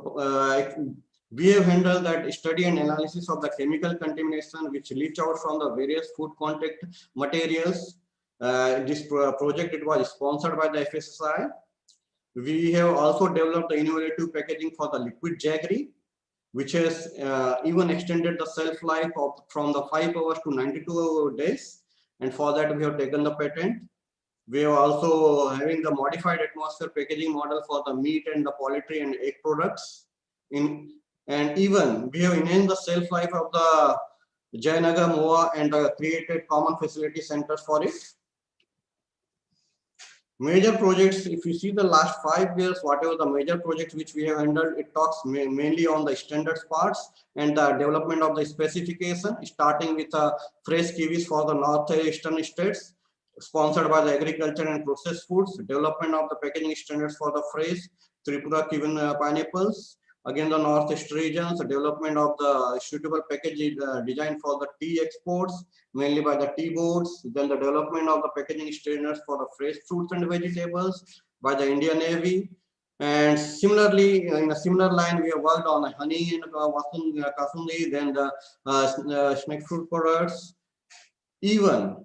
we have handled that study and analysis of the chemical contamination which leach out from the various food contact materials. This project, it was sponsored by the FSSAI. We have also developed the innovative packaging for the liquid jaggery, which has even extended the shelf life from the 5 hours to 92 days. And for that, we have taken the patent. We are also having the modified atmosphere packaging model for the meat and the poultry and egg products. And even we have enhanced the shelf life of the Jayanagar, MOA, and created common facility centers for it. Major projects, if you see the last 5 years, whatever the major projects which we have handled, it talks mainly on the standards parts and the development of the specification, starting with fresh kiwis for the northeastern states, sponsored by the agriculture and processed foods, development of the packaging standards for the fresh Tripura kiwi pineapples, again the northeast regions, development of the suitable packaging design for the tea exports, mainly by the tea boards, then the development of the packaging standards for the fresh fruits and vegetables by the Indian Navy. And similarly, in a similar line, we have worked on honey and kasundi, then the snake fruit products. Even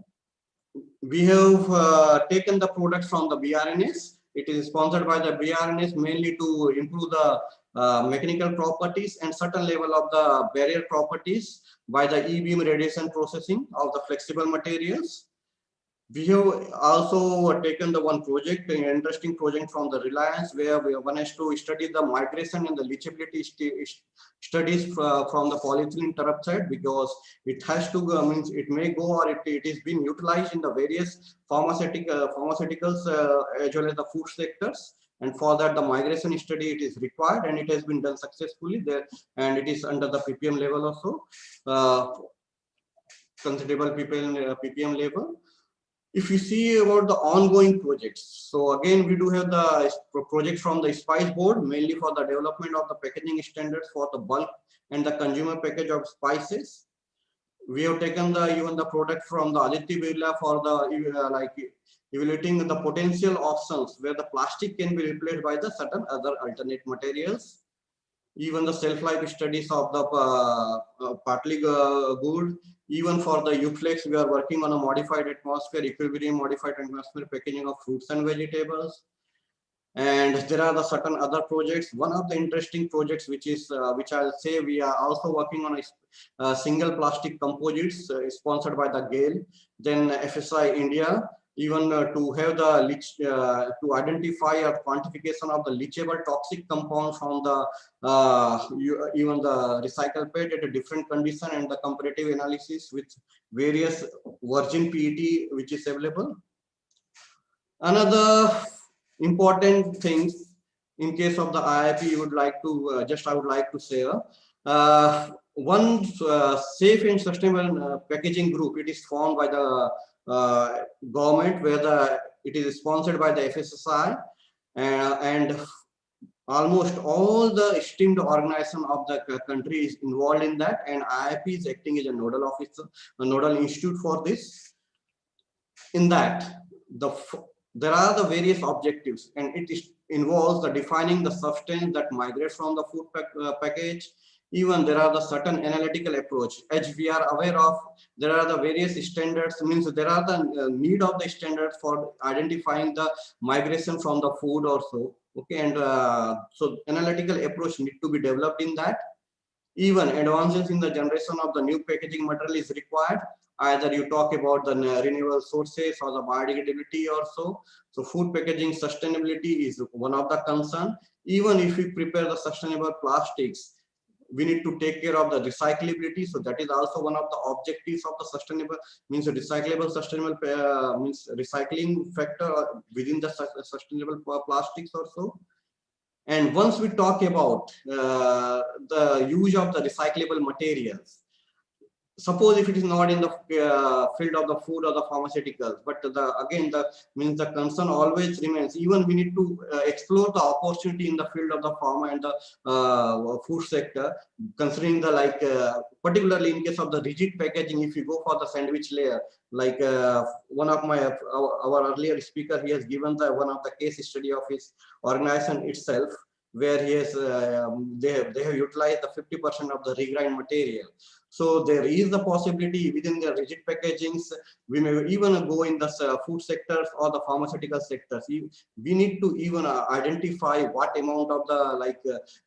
we have taken the products from the BRNS. It is sponsored by the BRNS mainly to improve the mechanical properties and certain level of the barrier properties by the E-beam radiation processing of the flexible materials. We have also taken the one project, an interesting project from the Reliance, where we one has to study the migration and the leachability studies from the polyethylene terephthate, because it has to means it may go or it is being utilized in the various pharmaceuticals as well as the food sectors. And for that, the migration study, it is required, and it has been done successfully there, and it is under the PPM level also, considerable PPM level. If you see about the ongoing projects, so again, we do have the project from the Spice Board, mainly for the development of the packaging standards for the bulk and the consumer package of spices. we have taken even the product from the Aditya Birla for the like evaluating the potential options where the plastic can be replaced by the certain other alternate materials. Even the self-life studies of the partly good. Even for the UFlex, we are working on a modified atmosphere, equilibrium modified atmosphere packaging of fruits and vegetables. And there are the certain other projects. One of the interesting projects, which is which I'll say, we are also working on a single plastic composites sponsored by the GAIL, then FSI India, even to have the to identify a quantification of the leachable toxic compound from the even the recycled PET at a different condition, and the comparative analysis with various virgin PET which is available. Another important things in case of the IIP, you would like to I would like to say one safe and sustainable packaging group. It is formed by the government, where it is sponsored by the FSSI, and almost all the esteemed organization of the country is involved in that, and IIP is acting as a nodal officer, a nodal institute for this. In that, there are the various objectives, and it involves the defining the substance that migrates from the food package. Even there are the certain analytical approach. As we are aware of, there are the various standards, means there are the need of the standards for identifying the migration from the food or so. Okay, and so analytical approach need to be developed in that. Even advances in the generation of the new packaging material is required. Either you talk about the renewable sources or the biodegradability or so. So food packaging sustainability is one of the concern. Even if we prepare the sustainable plastics, we need to take care of the recyclability. So that is also one of the objectives of the sustainable, means recyclable sustainable means recycling factor within the sustainable plastics or so. And once we talk about the use of the recyclable materials, suppose if it is not in the field of the food or the pharmaceuticals, but again the means the concern always remains. Even we need to explore the opportunity in the field of the pharma and the food sector, considering the like particularly in case of the rigid packaging. If you go for the sandwich layer, like one of my our earlier speaker, he has given the one of the case study of his organization itself, where he has they have utilized the 50% of the regrind material. So there is the possibility within the rigid packagings. We may even go in the food sectors or the pharmaceutical sectors. We need to even identify what amount of the like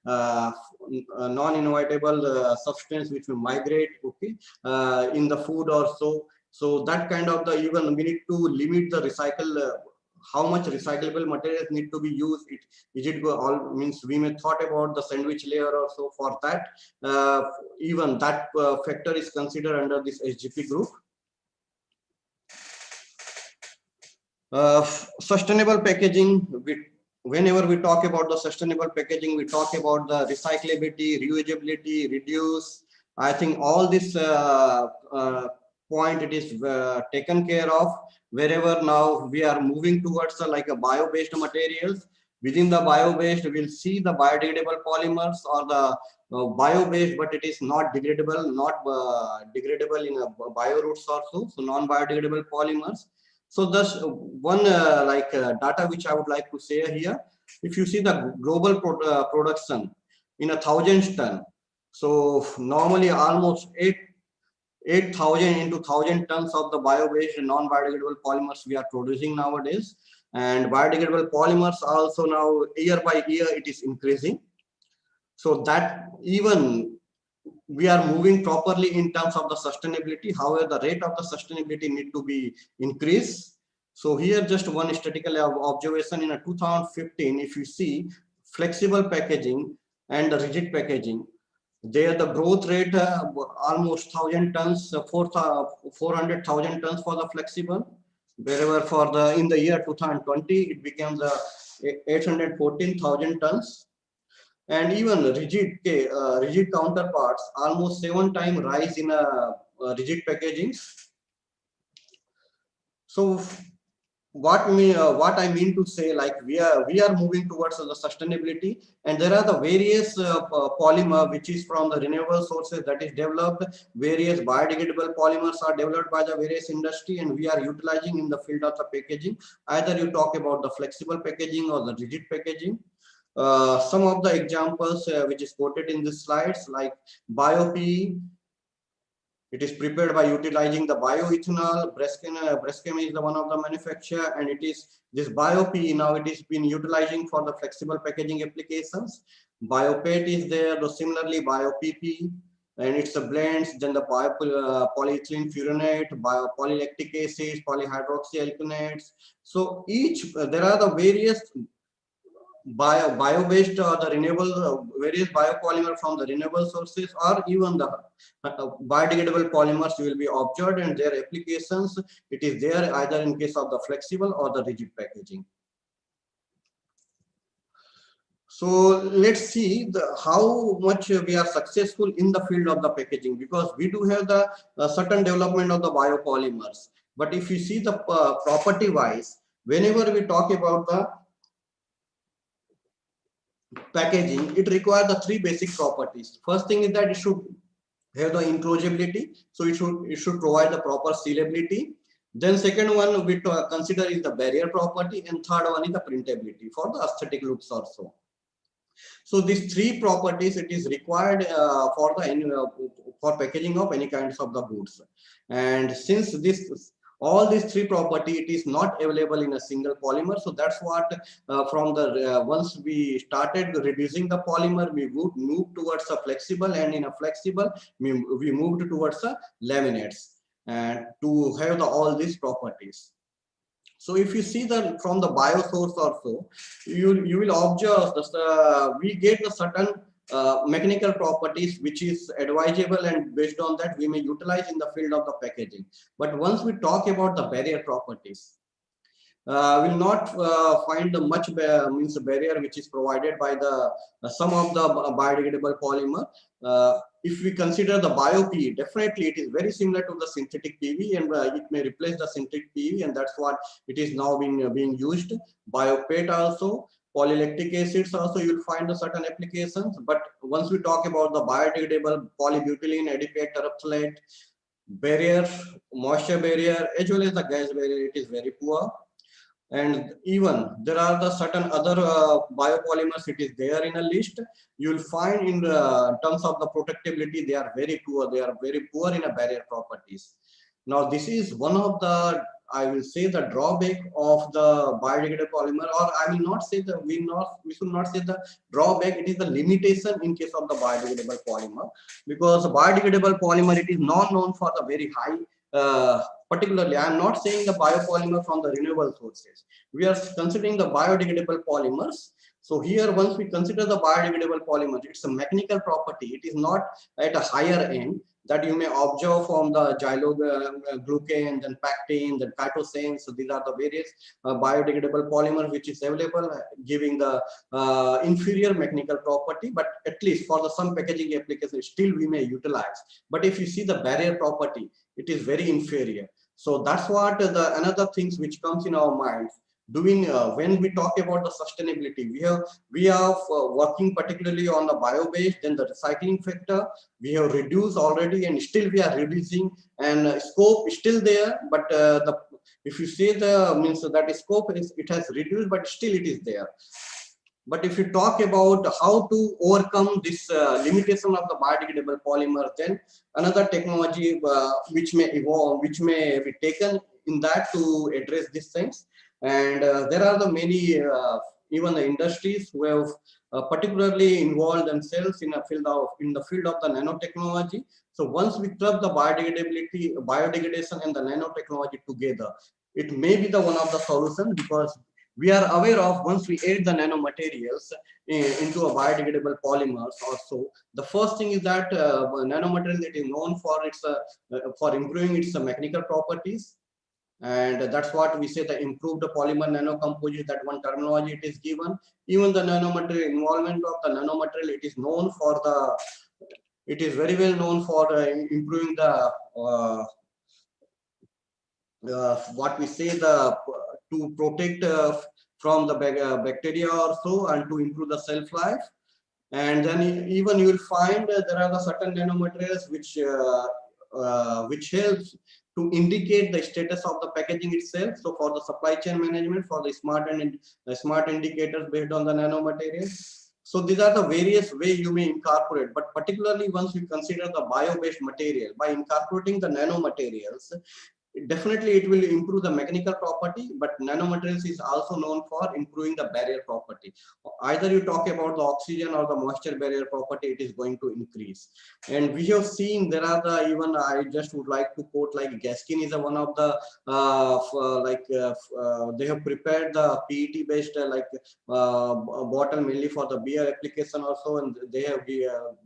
non-inevitable substance which will migrate, okay, in the food or so. So that kind of the, even we need to limit the recycle. How much recyclable materials need to be used? Is it go all, means we may thought about the sandwich layer or so. For that, even that factor is considered under this SGP group. Sustainable packaging. Whenever we talk about the sustainable packaging, we talk about the recyclability, reusability, reduce. I think all this point it is taken care of. Wherever now we are moving towards like a bio-based materials. Within the bio-based, we'll see the biodegradable polymers or the bio-based, but it is not degradable, not degradable in a bio routes also. So non-biodegradable polymers. So thus one like data which I would like to share here. If you see the global production in 1,000 ton, so normally almost 8,000 into 1,000 tons of the bio-based and non-biodegradable polymers we are producing nowadays. And biodegradable polymers also now year by year it is increasing. So that even we are moving properly in terms of the sustainability. However, the rate of the sustainability need to be increased. So here just one statistical observation in 2015, if you see flexible packaging and the rigid packaging, there the growth rate almost 1,000 tons, 400,000 tons for the flexible. Wherever for the in the year 2020, it became the 814,000 tons. And even rigid rigid counterparts, almost 7 times rise in rigid packaging. So what I mean to say, like we are moving towards the sustainability, and there are the various polymer which is from the renewable sources that is developed. Various biodegradable polymers are developed by the various industry, and we are utilizing in the field of the packaging. Either you talk about the flexible packaging or the rigid packaging. Some of the examples which is quoted in the slides, like BioPE. It is prepared by utilizing the bioethanol. Braskem is the one of the manufacturer, and it is this BioPE now it is been utilizing for the flexible packaging applications. BioPET is there, though similarly BioPP, and it's a blends. Then the polyethylene furanate, polylactic acids, polyhydroxyalkanoates. So each there are the various bio-based the renewable various biopolymer from the renewable sources, or even the biodegradable polymers will be observed, and their applications it is there either in case of the flexible or the rigid packaging. So let's see how much we are successful in the field of the packaging, because we do have the certain development of the biopolymers. But if you see the property wise, whenever we talk about the packaging, it requires the three basic properties. First thing is that it should have the enclosability, so it should provide the proper sealability. Then second one we consider is the barrier property, and third one is the printability for the aesthetic looks also. So these three properties it is required for packaging of any kinds of the goods. And since all these three property it is not available in a single polymer, so that's what from the once we started reducing the polymer, we would move towards a flexible, and in a flexible we moved towards a laminates, and to have all these properties. So if you see from the bio source also, you will observe that we get a certain mechanical properties which is advisable, and based on that we may utilize in the field of the packaging. But once we talk about the barrier properties, will not find the much barrier which is provided by the some of the biodegradable polymer. If we consider the BioPE, definitely it is very similar to the synthetic PV, and it may replace the synthetic PV, and that's what it is now being used. BioPET also, polylactic acids also, you will find a certain applications. But once we talk about the biodegradable polybutylene, adipate, terephthalate, barrier, moisture barrier, as well as the gas barrier, it is very poor. And even there are the certain other biopolymers it is there in a list. You will find in terms of the protectability they are very poor. They are very poor in a barrier properties. Now this is one of the, I will say, the drawback of the biodegradable polymer, or I will not say that we should not say the drawback. It is the limitation in case of the biodegradable polymer, because biodegradable polymer it is not known for the very high. Particularly, I am not saying the biopolymer from the renewable sources. We are considering the biodegradable polymers. So here, once we consider the biodegradable polymer, it's a mechanical property. It is not at a higher end that you may observe from the xyloglucane, then pectin, then chitosan. So these are the various biodegradable polymer which is available, giving the inferior mechanical property. But at least for the some packaging applications, still we may utilize. But if you see the barrier property, it is very inferior. So that's what the another things which comes in our minds. Doing when we talk about the sustainability, we are working particularly on the bio-based, then the recycling factor we have reduced already, and still we are reducing, and scope is still there. But if you say the means that scope it has reduced, but still it is there. But if you talk about how to overcome this limitation of the biodegradable polymer, then another technology which may evolve, which may be taken in that to address these things. And there are the many, even the industries who have particularly involved themselves in the field of the nanotechnology. So once we club the biodegradability, biodegradation, and the nanotechnology together, it may be the one of the solutions, because we are aware of once we add the nanomaterials into a biodegradable polymers also, the first thing is that nanomaterial it is known for its for improving its mechanical properties, and that's what we say the improved polymer nanocomposite, that one terminology it is given. Even the nanomaterial involvement of the nanomaterial, it is known for the, it is very well known for improving the what we say the to protect from the bacteria or so, and to improve the shelf life. And then even you will find there are the certain nanomaterials which helps to indicate the status of the packaging itself. So for the supply chain management, for the smart indicators based on the nanomaterials. So these are the various ways you may incorporate, but particularly once you consider the bio-based material, by incorporating the nanomaterials, definitely it will improve the mechanical property, but nanomaterials is also known for improving the barrier property. Either you talk about the oxygen or the moisture barrier property, it is going to increase. And we have seen there are the, even I just would like to quote, like Gaskin is one of the they have prepared the PET based bottle mainly for the beer application also, and they have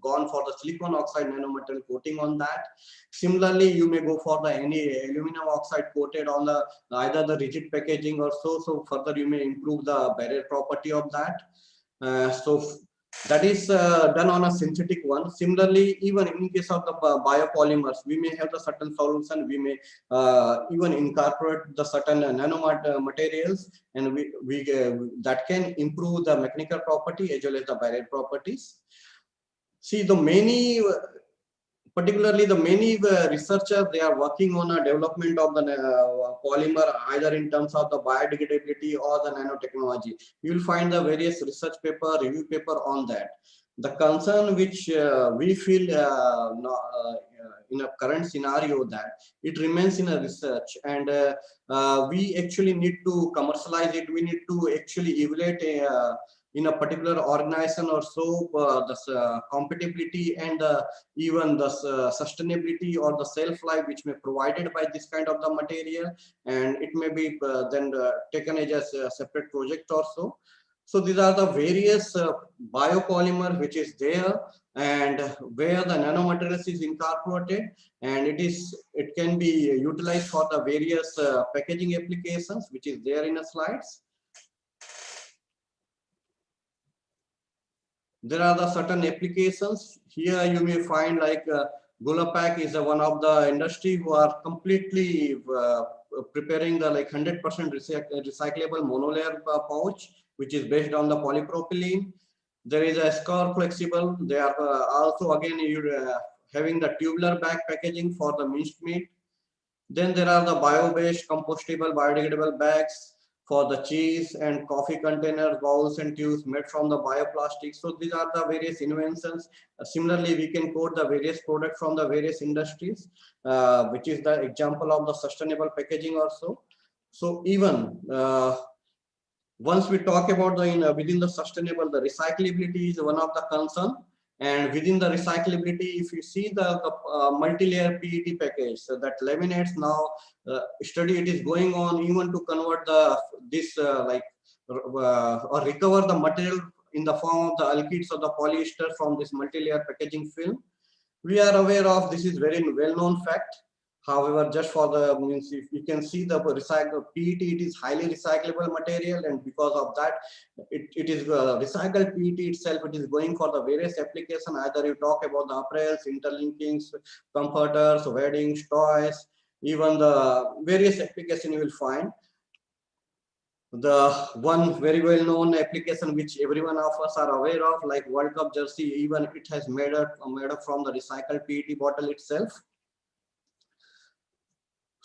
gone for the silicon oxide nanomaterial coating on that. Similarly, you may go for the any aluminum oxide coated on the either the rigid packaging or so. So further you may improve the barrier property of that. So that is done on a synthetic one. Similarly, even in case of the biopolymers, we may have the certain solution. We may even incorporate the certain nanomaterials, and we that can improve the mechanical property as well as the barrier properties. See, the many particularly the many researchers, they are working on a development of the polymer, either in terms of the biodegradability or the nanotechnology. You will find the various research paper, review paper on that. The concern which we feel in a current scenario, that it remains in a research, and we actually need to commercialize it. We need to actually evaluate in a particular organization or so the compatibility and even the sustainability or the shelf life which may provided by this kind of the material, and it may be then taken as a separate project or so. So these are the various biopolymer which is there, and where the nanomaterials is incorporated, and it can be utilized for the various packaging applications which is there in the slides. There are the certain applications. Here you may find like Gulapak is one of the industry who are completely preparing the like 100% recyclable monolayer pouch, which is based on the polypropylene. There is a Score Flexible. They are also again having the tubular bag packaging for the minced meat. Then there are the bio-based compostable biodegradable bags for the cheese and coffee containers, bowls and tubes made from the bioplastic. So these are the various inventions. Similarly, we can quote the various products from the various industries, which is the example of the sustainable packaging also. So even once we talk about the within the sustainable, the recyclability is one of the concern. And within the recyclability, if you see the multi-layer PET package, so that laminates now study it is going on even to convert the or recover the material in the form of the alkyds or the polyester from this multi-layer packaging film. We are aware of this is very well-known fact. However, just for the means, if you can see the recycled PET, it is highly recyclable material, and because of that, it is recycled PET itself. It is going for the various application. Either you talk about the apparels, interlinkings, comforters, weddings, toys, even the various application you will find. The one very well-known application which every one of us are aware of, like World Cup jersey, even it has made up from the recycled PET bottle itself.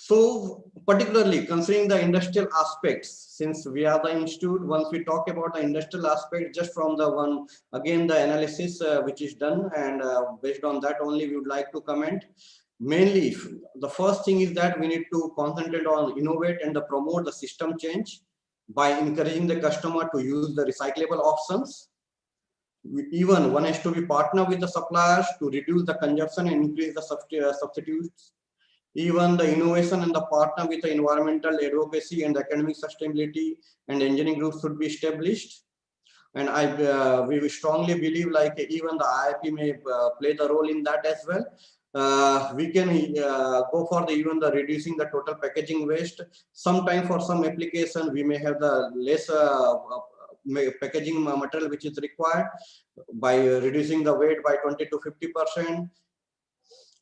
So particularly considering the industrial aspects, since we are the institute, once we talk about the industrial aspect, just from the one, again, the analysis which is done, and based on that only we would like to comment. Mainly, the first thing is that we need to concentrate on innovate and promote the system change by encouraging the customer to use the recyclable options. Even one has to be partner with the suppliers to reduce the consumption and increase the substitutes. Even the innovation and the partner with the environmental advocacy and academic sustainability and engineering groups should be established. And we strongly believe like even the IIP may play the role in that as well. We can go for even the reducing the total packaging waste. Sometime for some application, we may have the less packaging material which is required by reducing the weight by 20 to 50%.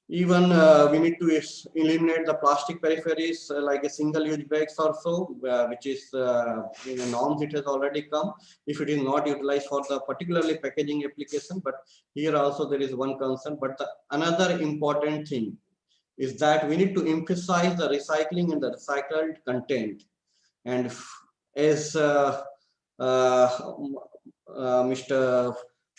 Even we need to eliminate the plastic peripheries like a single-use bags or so, which is in the norms it has already come. If it is not utilized for the particularly packaging application, but here also there is one concern. But another important thing is that we need to emphasize the recycling and the recycled content. And as Mr.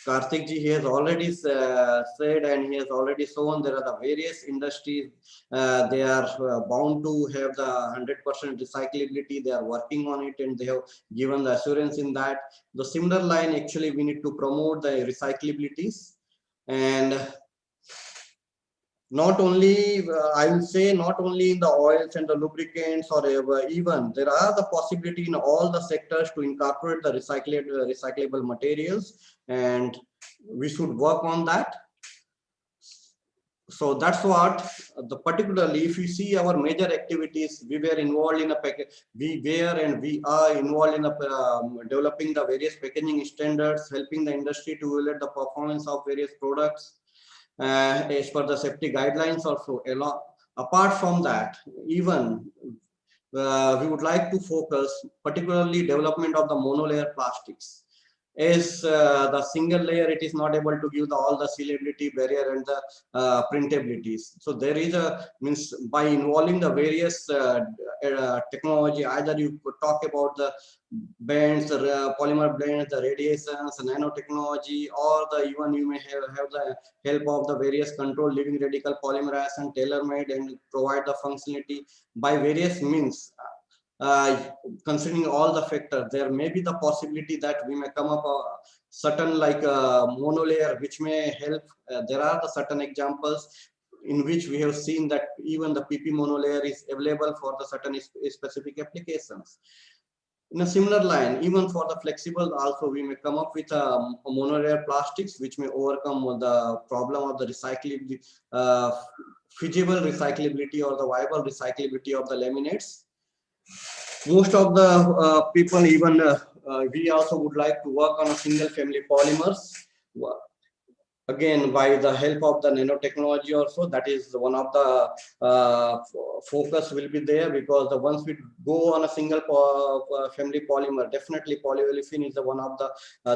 Karthik ji, he has already said, and he has already shown there are the various industries, they are bound to have the 100% recyclability. They are working on it and they have given the assurance in that. The similar line, actually, we need to promote the recyclabilities. And not only, I will say, not only in the oils and the lubricants, or even there are the possibility in all the sectors to incorporate the recyclable materials, and we should work on that. So that's what particularly, if you see our major activities, we were involved in we are involved in developing the various packaging standards, helping the industry to evaluate the performance of various products as per the safety guidelines also. Apart from that, even we would like to focus particularly development of the monolayer plastics. As the single layer, it is not able to give all the sealability barrier and the printabilities. So there is means by involving the various technology, either you could talk about the bands, the polymer blends, the radiations, nanotechnology, or even you may have the help of the various controlled living radical polymerization and tailor-made and provide the functionality by various means. Considering all the factors, there may be the possibility that we may come up a certain like monolayer, which may help. There are the certain examples in which we have seen that even the PP monolayer is available for the certain specific applications. In a similar line, even for the flexible also, we may come up with a monolayer plastics, which may overcome the problem of the recyclability, feasible recyclability or the viable recyclability of the laminates. Most of the people, even we also would like to work on a single family polymers. Again, by the help of the nanotechnology also, that is one of the focus will be there, because once we go on a single family polymer, definitely polyolefin is one of the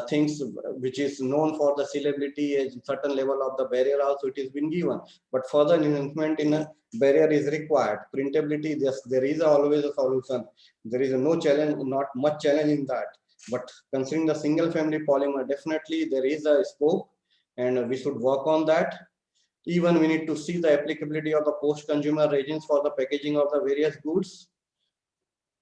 things which is known for the sealability. A certain level of the barrier also it has been given, but further enhancement in a barrier is required. Printability, yes, there is always a solution. There is no challenge, not much challenge in that. But considering the single family polymer, definitely there is a scope, and we should work on that. Even we need to see the applicability of the post-consumer resins for the packaging of the various goods.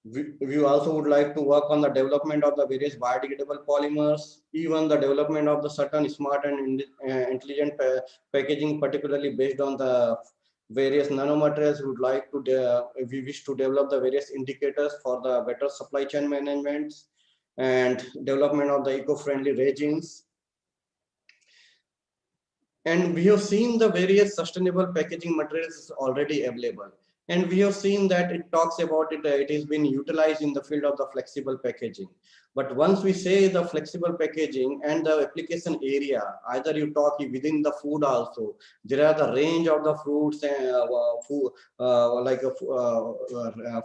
We also would like to work on the development of the various biodegradable polymers, even the development of the certain smart and intelligent packaging, particularly based on the various nanomaterials. We would like to, we wish to develop the various indicators for the better supply chain management and development of the eco-friendly resins. And we have seen the various sustainable packaging materials already available. And we have seen that it talks about it, it has been utilized in the field of the flexible packaging. But once we say the flexible packaging and the application area, either you talk within the food also, there are the range of the fruits and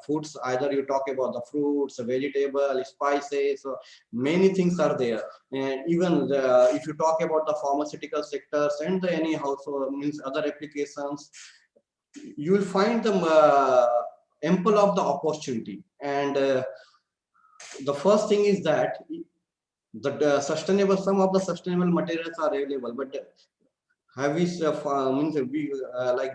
foods, either you talk about the fruits, vegetable, spices, so many things are there. And even if you talk about the pharmaceutical sectors and any household means other applications, you will find them ample of the opportunity. And the first thing is that the sustainable, some of the sustainable materials are available, but have we means we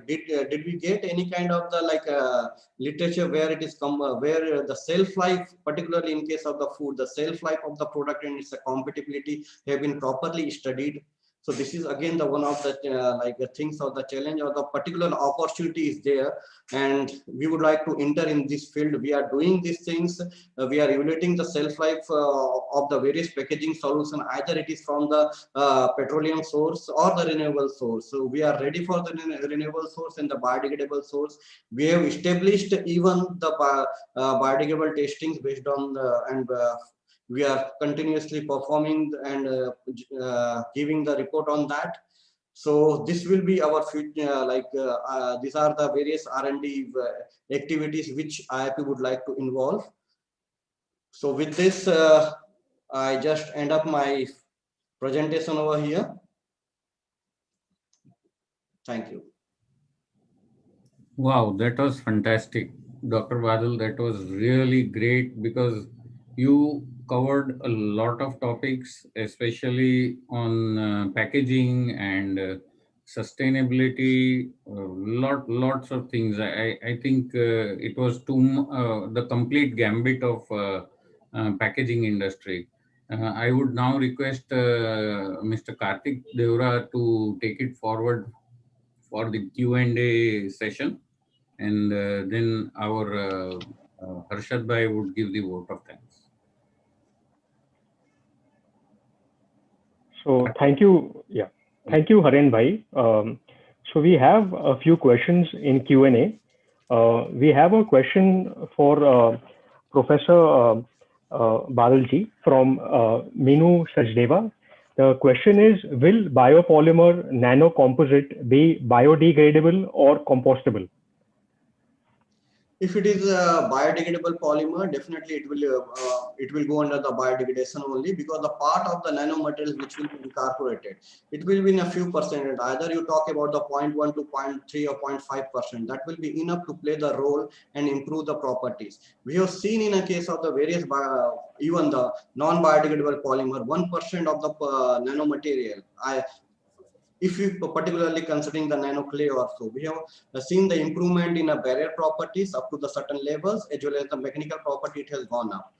did we get any kind of the literature where it is where the shelf life, particularly in case of the food, the shelf life of the product and its compatibility have been properly studied? So this is again the one of the things or the challenge or the particular opportunity is there, and we would like to enter in this field. We are doing these things. We are evaluating the shelf life of the various packaging solution, either it is from the petroleum source or the renewable source. So we are ready for the renewable source and the biodegradable source. We have established even the biodegradable testings based on the we are continuously performing and giving the report on that. So this will be our future, these are the various R&D activities which IIP would like to involve. So with this, I just end up my presentation over here. Thank you. Wow, that was fantastic, Dr. Badal. That was really great because you covered a lot of topics, especially on packaging and sustainability. Lots of things. I think it was the complete gambit of packaging industry. I would now request Mr. Karthik Devra to take it forward for the Q&A session, and then our Harshad Bhai would give the vote of thanks. So thank you. Yeah, thank you, Haren Bhai. So we have a few questions in Q&A. We have a question for Professor Badalji from Minu Sachdeva. The question is, will biopolymer nanocomposite be biodegradable or compostable? If it is a biodegradable polymer, definitely it will go under the biodegradation only, because the part of the nanomaterials which will be incorporated, it will be in a few percent. Either you talk about the 0.1 to 0.3 or 0.5%. That will be enough to play the role and improve the properties. We have seen in a case of the various even the non-biodegradable polymer, 1% of the nanomaterial. If you particularly considering the nano clay also, we have seen the improvement in a barrier properties up to the certain levels, as well as the mechanical property, it has gone up.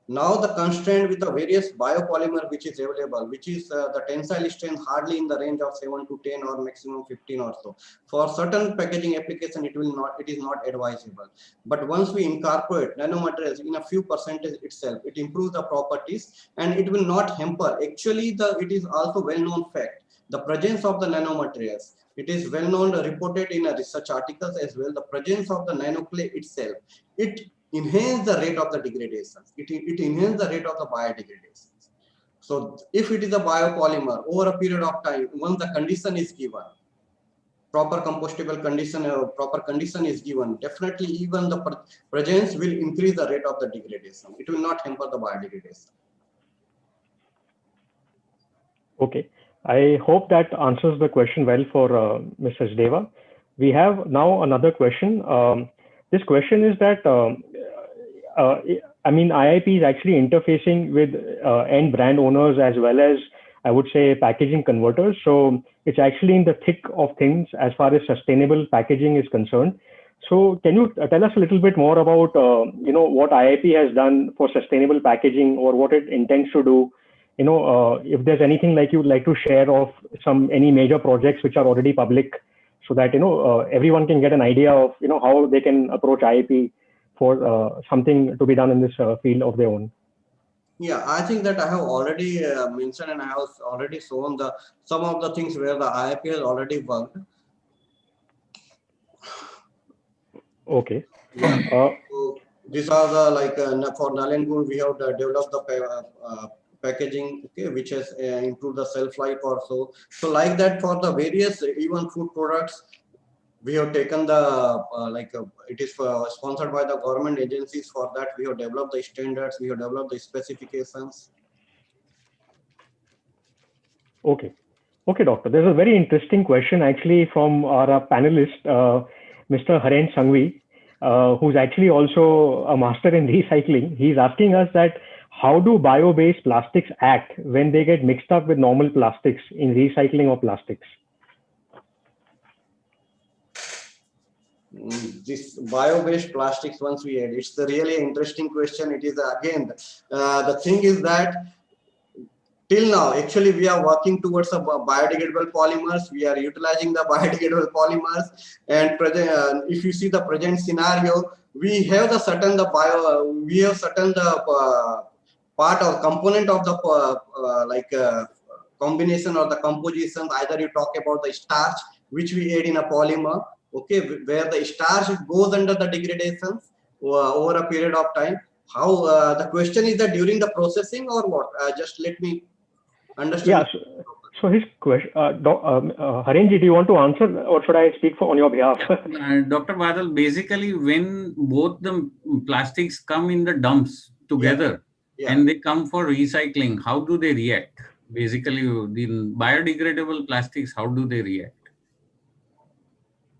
Now the constraint with the various biopolymer which is available, which is the tensile strength hardly in the range of 7 to 10 or maximum 15 or so. For certain packaging application, it is not advisable. But once we incorporate nanomaterials in a few percentage itself, it improves the properties and it will not hamper. Actually, it is also well-known fact. The presence of the nanomaterials, it is well known, reported in research articles as well. The presence of the nanoclay itself, it enhances the rate of the degradation. It enhances the rate of the biodegradation. So if it is a biopolymer over a period of time, once the condition is given, proper compostable condition, proper condition is given, definitely even the presence will increase the rate of the degradation. It will not hamper the biodegradation. Okay. I hope that answers the question well for Ms. Sachdeva. We have now another question. This question is that, IIP is actually interfacing with end brand owners as well as, I would say, packaging converters. So it's actually in the thick of things as far as sustainable packaging is concerned. So can you tell us a little bit more about, what IIP has done for sustainable packaging, or what it intends to do? If there's anything like you'd like to share of any major projects which are already public, so that everyone can get an idea of how they can approach IIP for something to be done in this field of their own. Yeah, I think that I have already mentioned, and I have already shown some of the things where the IIP has already worked. Okay. So these are the for Nalangur, we have developed the packaging, okay, which has improved the shelf life also. So like that, for the various even food products, we have taken the it is sponsored by the government agencies. For that, we have developed the standards, we have developed the specifications. Okay, doctor. There's a very interesting question actually from our panelist, Mr. Haren Sangvi, who's actually also a master in recycling. He's asking us that, how do bio-based plastics act when they get mixed up with normal plastics in recycling of plastics? This bio-based plastics, once we add, it's a really interesting question. It is again, the thing is that till now, actually, we are working towards a biodegradable polymers. We are utilizing the biodegradable polymers, and if you see the present scenario, we have the certain part or component of the combination or the composition. Either you talk about the starch, which we add in a polymer, okay, where the starch goes under the degradation over a period of time. How the question is that during the processing or what? Just let me understand. Yeah. So his question, Harenji, do you want to answer, or should I speak on your behalf? Dr. Badal, basically when both the plastics come in the dumps together Yeah. and they come for recycling, how do they react? Basically, the biodegradable plastics, how do they react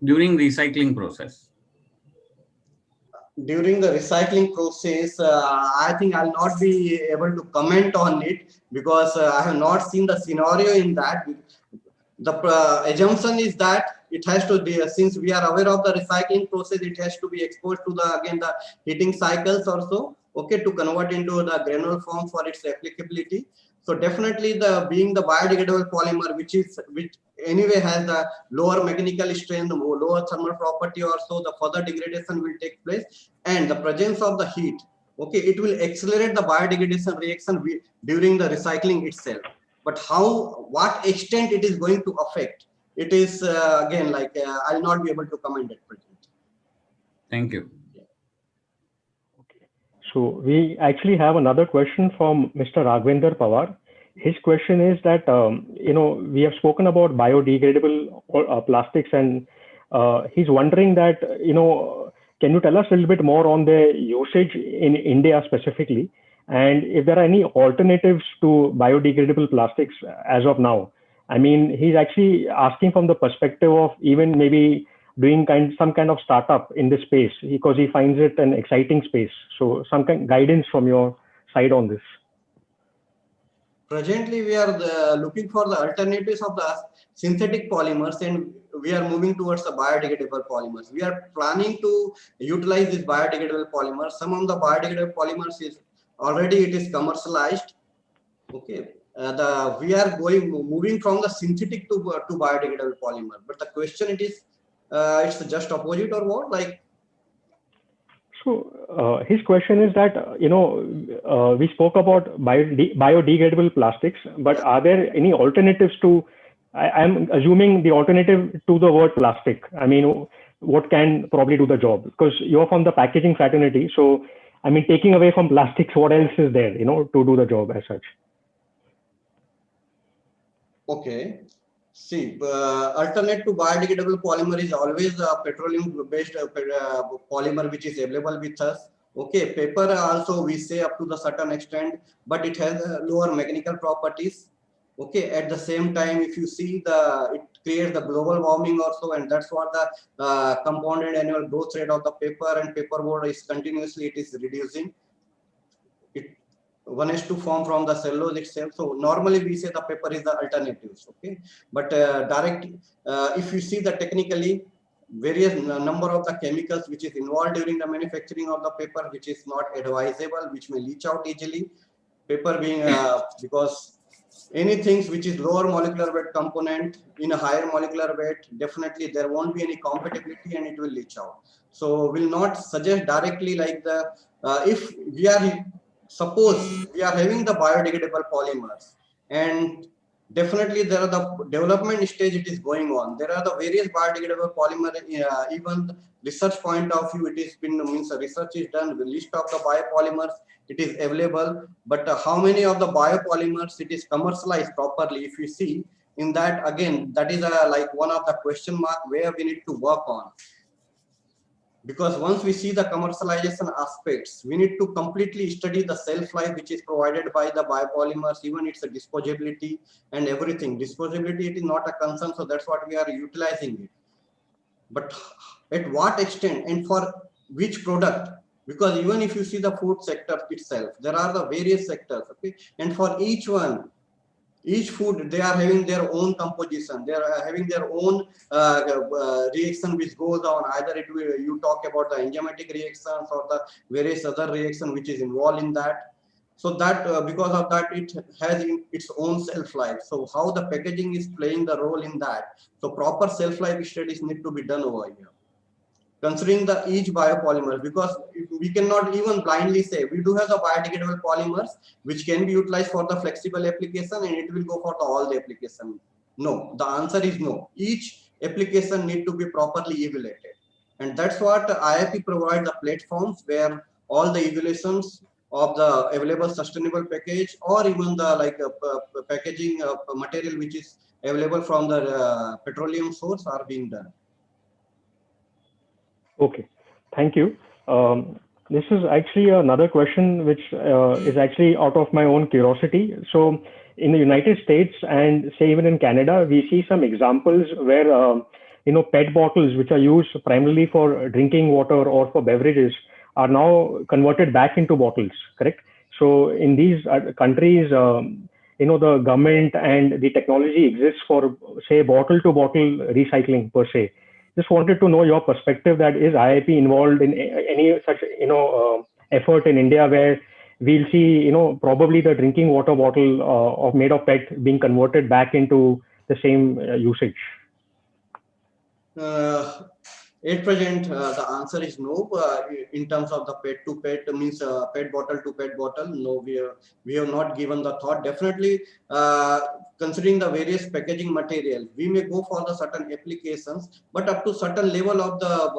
during recycling process? During the recycling process, I think I'll not be able to comment on it because I have not seen the scenario in that. The assumption is that it has to be, since we are aware of the recycling process, it has to be exposed to the, again, the heating cycles also, okay, to convert into the granule form for its applicability. So definitely the being the biodegradable polymer, which anyway has the lower mechanical strength, lower thermal property, or so the further degradation will take place, and the presence of the heat, okay, it will accelerate the biodegradation reaction during the recycling itself. But what extent it is going to affect, it is again, like I'll not be able to comment at present. Thank you. So we actually have another question from Mr. Raghvendra Pawar. His question is that, we have spoken about biodegradable plastics, and he's wondering that, can you tell us a little bit more on the usage in India specifically, and if there are any alternatives to biodegradable plastics as of now? I mean, he's actually asking from the perspective of even maybe doing some kind of startup in this space, because he finds it an exciting space. So some kind guidance from your side on this. Presently, we are looking for the alternatives of the synthetic polymers, and we are moving towards the biodegradable polymers. We are planning to utilize this biodegradable polymers. Some of the biodegradable polymers is already it is commercialized. Okay, we are moving from the synthetic to biodegradable polymer. But the question it is, it's just opposite or what? Like. So his question is that, we spoke about biodegradable plastics, but are there any alternatives to, I'm assuming the alternative to the word plastic? I mean, what can probably do the job? Because you're from the packaging fraternity. So, I mean, taking away from plastics, what else is there, to do the job as such? Okay. See, alternate to biodegradable polymer is always a petroleum-based polymer which is available with us. Okay, paper also we say up to the certain extent, but it has lower mechanical properties. Okay, at the same time, if you see it creates the global warming also, and that's what the compounded annual growth rate of the paper and paperboard is continuously it is reducing. One is to form from the cellulose itself. So normally we say the paper is the alternatives. Okay, but if you see the technically various number of the chemicals which is involved during the manufacturing of the paper, which is not advisable, which may leach out easily. Paper being because anything which is lower molecular weight component in a higher molecular weight, definitely there won't be any compatibility and it will leach out. So we'll not suggest directly like the if we are. Suppose we are having the biodegradable polymers, and definitely there are the development stage it is going on. There are the various biodegradable polymer, even research point of view, it is been research is done, the list of the biopolymers, it is available, but how many of the biopolymers it is commercialized properly, if you see in that, again, that is like one of the question mark where we need to work on. Because once we see the commercialization aspects, we need to completely study the shelf life which is provided by the biopolymers, even its disposability and everything. Disposability, it is not a concern, so that's what we are utilizing it. But at what extent and for which product? Because even if you see the food sector itself, there are the various sectors, okay? And for each one, each food, they are having their own composition, they are having their own reaction which goes on. Either it will, you talk about the enzymatic reactions or the various other reaction which is involved in that. So that because of that, it has its own shelf life. So how the packaging is playing the role in that. So proper shelf life studies need to be done over here, considering the each biopolymer, because we cannot even blindly say we do have the biodegradable polymers which can be utilized for the flexible application and it will go for all the application. No, the answer is no. Each application need to be properly evaluated, and that's what IIP provides the platforms where all the evaluations of the available sustainable package, or even the packaging material which is available from the petroleum source are being done. Okay, thank you. This is actually another question which is actually out of my own curiosity. So in the United States and say even in Canada, we see some examples where PET bottles, which are used primarily for drinking water or for beverages, are now converted back into bottles, correct? So in these countries, the government and the technology exists for, say, bottle to bottle recycling per se. Just wanted to know your perspective, that is IIP involved in any such effort in India where we'll see probably the drinking water bottle made of PET being converted back into the same usage? At present, the answer is no. In terms of the PET to PET, means PET bottle to PET bottle, no, we have not given the thought. Definitely, considering the various packaging materials, we may go for the certain applications, but up to certain level of the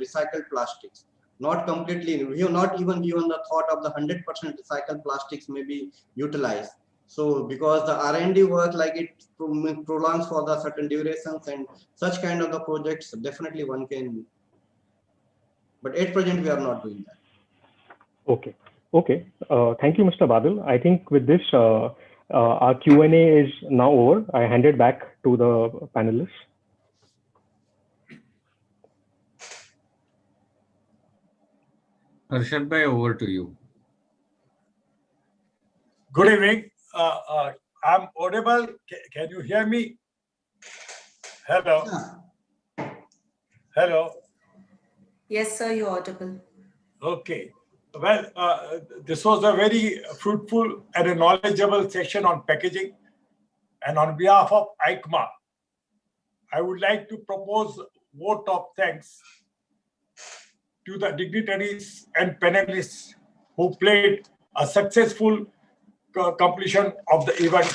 recycled plastics. Not completely. We have not even given the thought of the 100% recycled plastics may be utilized. So because the R&D work, like it prolongs for the certain durations and such kind of the projects, definitely one can, but at present we are not doing that. Okay. Okay. Thank you, Mr. Badal. I think with this, our Q&A is now over. I hand it back to the panelists. Arshad bhai, over to you. Good evening. I'm audible. Can you hear me? Hello. Hello. Yes, sir, you're audible. Okay. Well, this was a very fruitful and a knowledgeable session on packaging. And on behalf of ICMA, I would like to propose a vote of thanks to the dignitaries and panelists who played a successful completion of the event,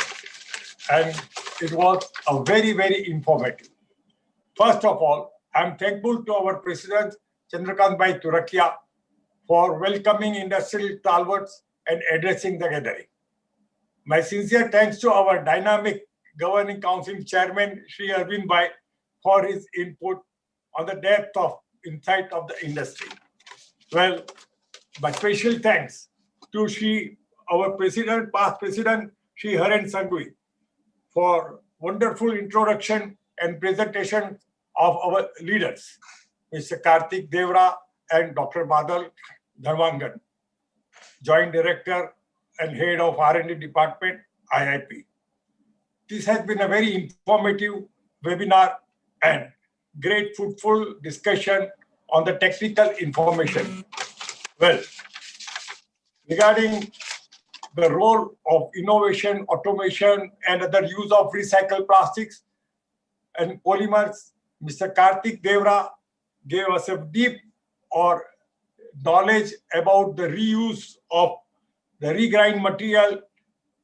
and it was a very, very informative. First of all, I'm thankful to our President Chandrakant Bhai Turakia for welcoming industrial stalwarts and addressing the gathering. My sincere thanks to our dynamic Governing Council Chairman Shri Arvind Bhai for his input on the depth of insight of the industry. Well, my special thanks to our President, past President, Shri Haren Sanghvi, for wonderful introduction and presentation of our leaders, Mr. Kartik Devra and Dr. Badal Dhawangan, Joint Director and Head of R&D Department, IIP. This has been a very informative webinar and great fruitful discussion on the technical information. Well, regarding the role of innovation, automation, and other use of recycled plastics and polymers, Mr. Kartik Devra gave us a deep knowledge about the reuse of the regrind material,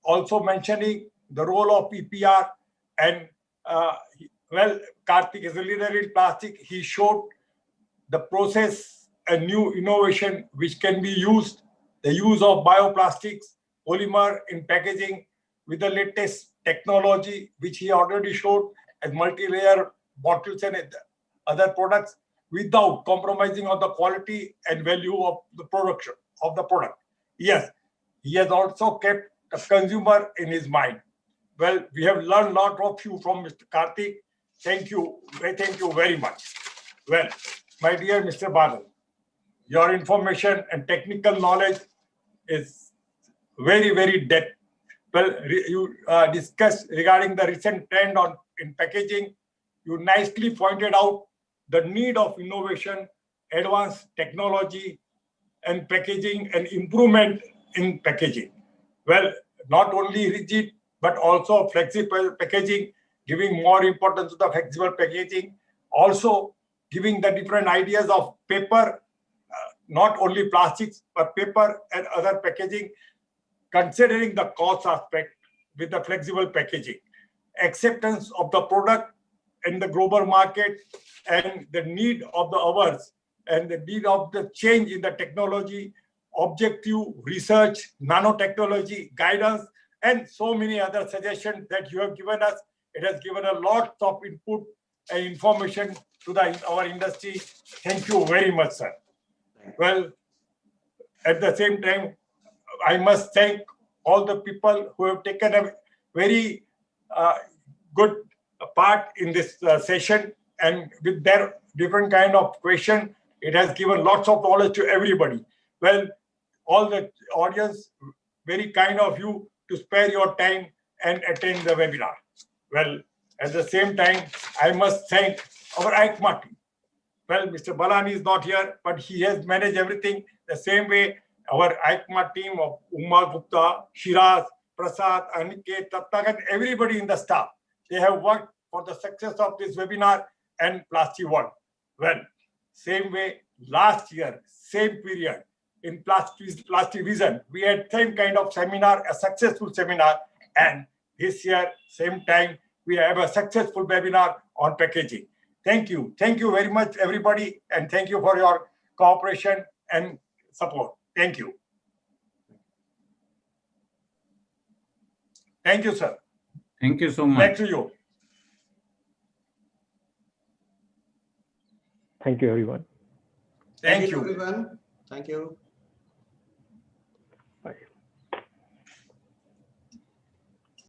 also mentioning the role of EPR. And well, Kartik is a leader in plastic. He showed the process and new innovation which can be used, the use of bioplastics, polymer in packaging with the latest technology, which he already showed as multi-layer bottles and other products without compromising on the quality and value of the production of the product. Yes, he has also kept the consumer in his mind. Well, we have learned a lot of you from Mr. Kartik. Thank you very much. Well, my dear Mr. Badal, your information and technical knowledge is very, very depth. Well, you discussed regarding the recent trend in packaging. You nicely pointed out the need of innovation, advanced technology, and packaging and improvement in packaging. Well, not only rigid, but also flexible packaging, giving more importance to the flexible packaging, also giving the different ideas of paper, not only plastics, but paper and other packaging, considering the cost aspect with the flexible packaging, acceptance of the product in the global market, and the need of the hours and the need of the change in the technology objective research, nanotechnology, guidance, and so many other suggestions that you have given us. It has given a lot of input and information to our industry. Thank you very much, sir. Well, at the same time, I must thank all the people who have taken a very good part in this session, and with their different kind of question, it has given lots of knowledge to everybody. Well, all the audience, very kind of you to spare your time and attend the webinar. Well, at the same time, I must thank our ICMA team. Well, Mr. Balani is not here, but he has managed everything the same way. Our ICMA team of Uma Gupta, Shiraz, Prasad, Aniket, Tattagan, everybody in the staff, they have worked for the success of this webinar and Plasti World. Well, same way, last year, same period, in Plasti Vision, we had same kind of seminar, a successful seminar, and this year, same time, we have a successful webinar on packaging. Thank you. Thank you very much, everybody, and thank you for your cooperation and support. Thank you. Thank you, sir. Thank you so Back much. to you. Thank you, everyone. Thank you. everyone. Thank you.